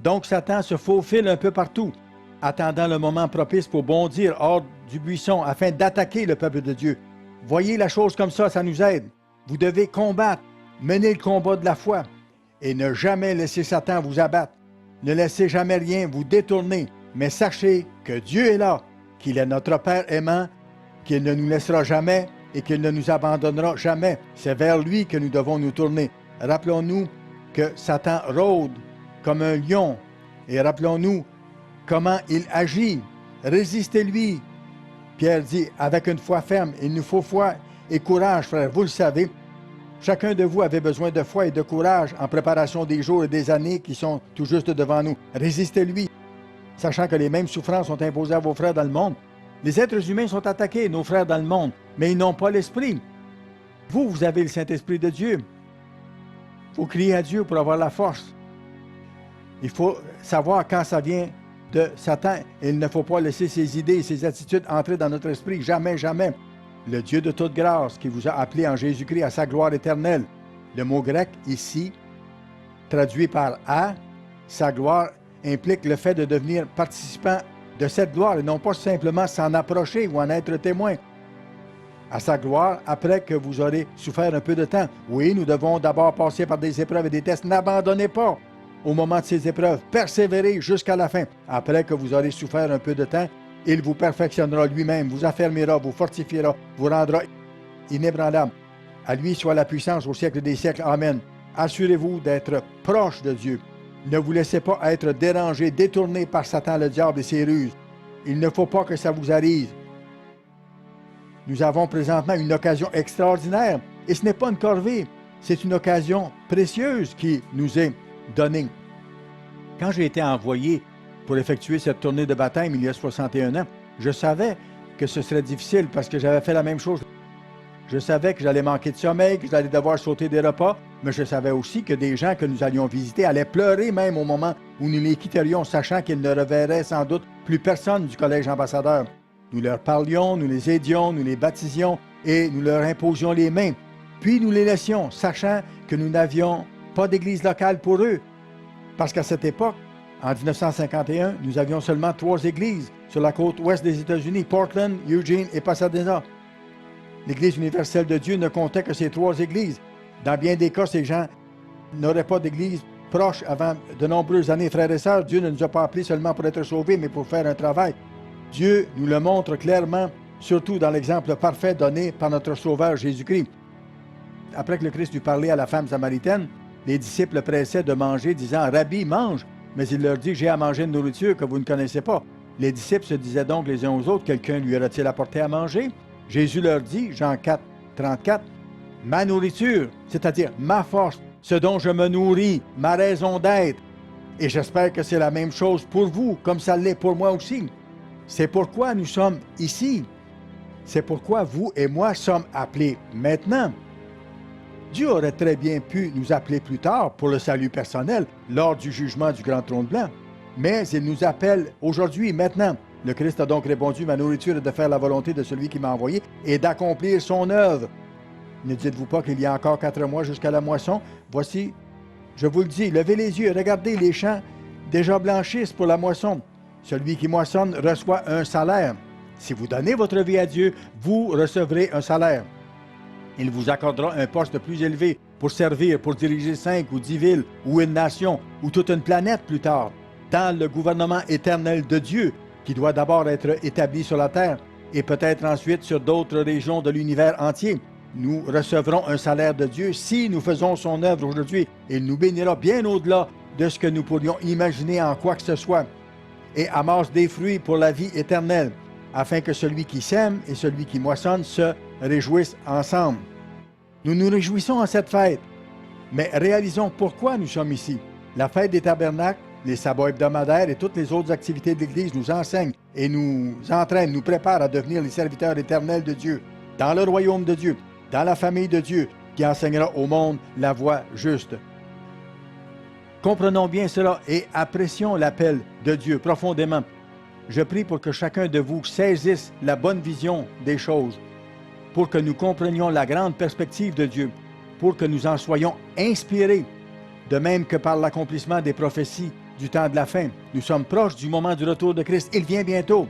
Speaker 1: Donc Satan se faufile un peu partout, attendant le moment propice pour bondir hors du buisson afin d'attaquer le peuple de Dieu. Voyez la chose comme ça nous aide. Vous devez combattre, mener le combat de la foi et ne jamais laisser Satan vous abattre. Ne laissez jamais rien vous détourner, mais sachez que Dieu est là, qu'il est notre Père aimant, qu'il ne nous laissera jamais et qu'il ne nous abandonnera jamais. C'est vers lui que nous devons nous tourner. Rappelons-nous que Satan rôde comme un lion et rappelons-nous comment il agit. Résistez-lui. Pierre dit, avec une foi ferme, il nous faut foi et courage, frères. Vous le savez, chacun de vous avait besoin de foi et de courage en préparation des jours et des années qui sont tout juste devant nous. Résistez-lui, sachant que les mêmes souffrances sont imposées à vos frères dans le monde. Les êtres humains sont attaqués, nos frères dans le monde, mais ils n'ont pas l'Esprit. Vous, vous avez le Saint-Esprit de Dieu. Il faut crier à Dieu pour avoir la force. Il faut savoir quand ça vient de Satan. Il ne faut pas laisser ses idées et ses attitudes entrer dans notre esprit. Jamais, jamais. Le Dieu de toute grâce qui vous a appelé en Jésus-Christ à sa gloire éternelle. Le mot grec ici, traduit par « à », sa gloire implique le fait de devenir participant de cette gloire et non pas simplement s'en approcher ou en être témoin. À sa gloire, après que vous aurez souffert un peu de temps. Oui, nous devons d'abord passer par des épreuves et des tests. N'abandonnez pas au moment de ces épreuves. Persévérez jusqu'à la fin. Après que vous aurez souffert un peu de temps, il vous perfectionnera lui-même, vous affermira, vous fortifiera, vous rendra inébranlable. À lui soit la puissance au siècle des siècles. Amen. Assurez-vous d'être proche de Dieu. Ne vous laissez pas être dérangé, détourné par Satan, le diable et ses ruses. Il ne faut pas que ça vous arrive. Nous avons présentement une occasion extraordinaire et ce n'est pas une corvée, c'est une occasion précieuse qui nous est donnée. Quand j'ai été envoyé pour effectuer cette tournée de baptême il y a 61 ans, je savais que ce serait difficile parce que j'avais fait la même chose. Je savais que j'allais manquer de sommeil, que j'allais devoir sauter des repas, mais je savais aussi que des gens que nous allions visiter allaient pleurer même au moment où nous les quitterions, sachant qu'ils ne reverraient sans doute plus personne du collège ambassadeur. Nous leur parlions, nous les aidions, nous les baptisions et nous leur imposions les mains. Puis nous les laissions, sachant que nous n'avions pas d'église locale pour eux. Parce qu'à cette époque, en 1951, nous avions seulement 3 églises sur la côte ouest des États-Unis, Portland, Eugene et Pasadena. L'Église universelle de Dieu ne comptait que ces 3 églises. Dans bien des cas, ces gens n'auraient pas d'église proche avant de nombreuses années. Frères et sœurs, Dieu ne nous a pas appelés seulement pour être sauvés, mais pour faire un travail. Dieu nous le montre clairement, surtout dans l'exemple parfait donné par notre Sauveur Jésus-Christ. Après que le Christ eut parlé à la femme samaritaine, les disciples le pressaient de manger, disant « Rabbi, mange ». Mais il leur dit « J'ai à manger une nourriture que vous ne connaissez pas ». Les disciples se disaient donc les uns aux autres « Quelqu'un lui aura-t-il apporté à manger ?» Jésus leur dit, Jean 4, 34, « Ma nourriture, c'est-à-dire ma force, ce dont je me nourris, ma raison d'être. » Et j'espère que c'est la même chose pour vous, comme ça l'est pour moi aussi. C'est pourquoi nous sommes ici. C'est pourquoi vous et moi sommes appelés maintenant. Dieu aurait très bien pu nous appeler plus tard pour le salut personnel, lors du jugement du grand trône blanc. Mais il nous appelle aujourd'hui, maintenant. Le Christ a donc répondu, « Ma nourriture est de faire la volonté de celui qui m'a envoyé et d'accomplir son œuvre. » Ne dites-vous pas qu'il y a encore 4 mois jusqu'à la moisson? Voici, je vous le dis, levez les yeux, regardez les champs déjà blanchissent pour la moisson. Celui qui moissonne reçoit un salaire. Si vous donnez votre vie à Dieu, vous recevrez un salaire. Il vous accordera un poste plus élevé pour servir, pour diriger 5 ou 10 villes ou une nation ou toute une planète plus tard, dans le gouvernement éternel de Dieu, qui doit d'abord être établi sur la terre et peut-être ensuite sur d'autres régions de l'univers entier. Nous recevrons un salaire de Dieu si nous faisons son œuvre aujourd'hui. Il nous bénira bien au-delà de ce que nous pourrions imaginer en quoi que ce soit et amasse des fruits pour la vie éternelle, afin que celui qui sème et celui qui moissonne se réjouissent ensemble. Nous nous réjouissons en cette fête, mais réalisons pourquoi nous sommes ici. La fête des tabernacles, les sabbats hebdomadaires et toutes les autres activités de l'Église nous enseignent et nous entraînent, nous préparent à devenir les serviteurs éternels de Dieu, dans le royaume de Dieu, dans la famille de Dieu, qui enseignera au monde la voie juste. Comprenons bien cela et apprécions l'appel de Dieu profondément. Je prie pour que chacun de vous saisisse la bonne vision des choses, pour que nous comprenions la grande perspective de Dieu, pour que nous en soyons inspirés, de même que par l'accomplissement des prophéties du temps de la fin. Nous sommes proches du moment du retour de Christ. Il vient bientôt.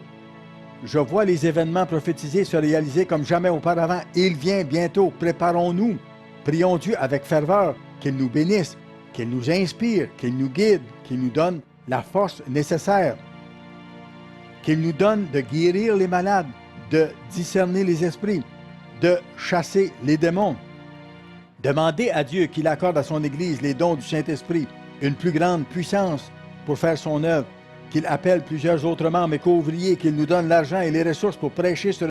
Speaker 1: Je vois les événements prophétisés se réaliser comme jamais auparavant. Il vient bientôt. Préparons-nous. Prions Dieu avec ferveur qu'il nous bénisse, qu'il nous inspire, qu'il nous guide, qu'il nous donne la force nécessaire, qu'il nous donne de guérir les malades, de discerner les esprits, de chasser les démons. Demandez à Dieu qu'il accorde à son Église les dons du Saint-Esprit, une plus grande puissance pour faire son œuvre, qu'il appelle plusieurs autres membres et co-ouvriers, qu'il nous donne l'argent et les ressources pour prêcher sur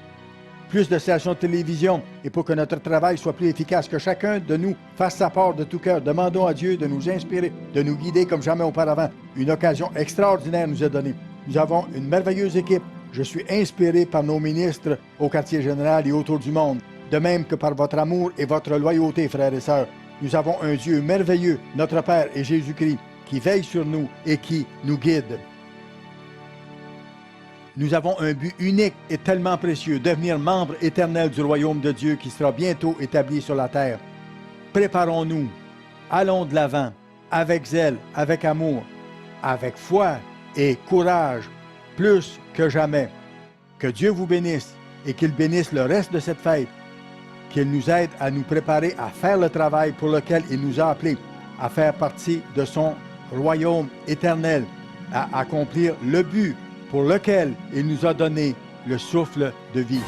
Speaker 1: plus de stations de télévision et pour que notre travail soit plus efficace, que chacun de nous fasse sa part de tout cœur. Demandons à Dieu de nous inspirer, de nous guider comme jamais auparavant. Une occasion extraordinaire nous est donnée. Nous avons une merveilleuse équipe. Je suis inspiré par nos ministres au quartier général et autour du monde, de même que par votre amour et votre loyauté, frères et sœurs. Nous avons un Dieu merveilleux, notre Père et Jésus-Christ, qui veille sur nous et qui nous guide. Nous avons un but unique et tellement précieux, devenir membre éternel du royaume de Dieu qui sera bientôt établi sur la terre. Préparons-nous, allons de l'avant, avec zèle, avec amour, avec foi et courage, plus que jamais. Que Dieu vous bénisse et qu'il bénisse le reste de cette fête, qu'il nous aide à nous préparer à faire le travail pour lequel il nous a appelés, à faire partie de son royaume éternel, à accomplir le but pour lequel il nous a donné le souffle de vie.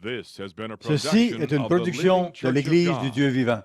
Speaker 2: This has been a
Speaker 1: Ceci
Speaker 2: production
Speaker 1: est une
Speaker 2: of the
Speaker 1: production
Speaker 2: Living
Speaker 1: de
Speaker 2: Church of
Speaker 1: l'Église du
Speaker 2: God.
Speaker 1: Dieu vivant.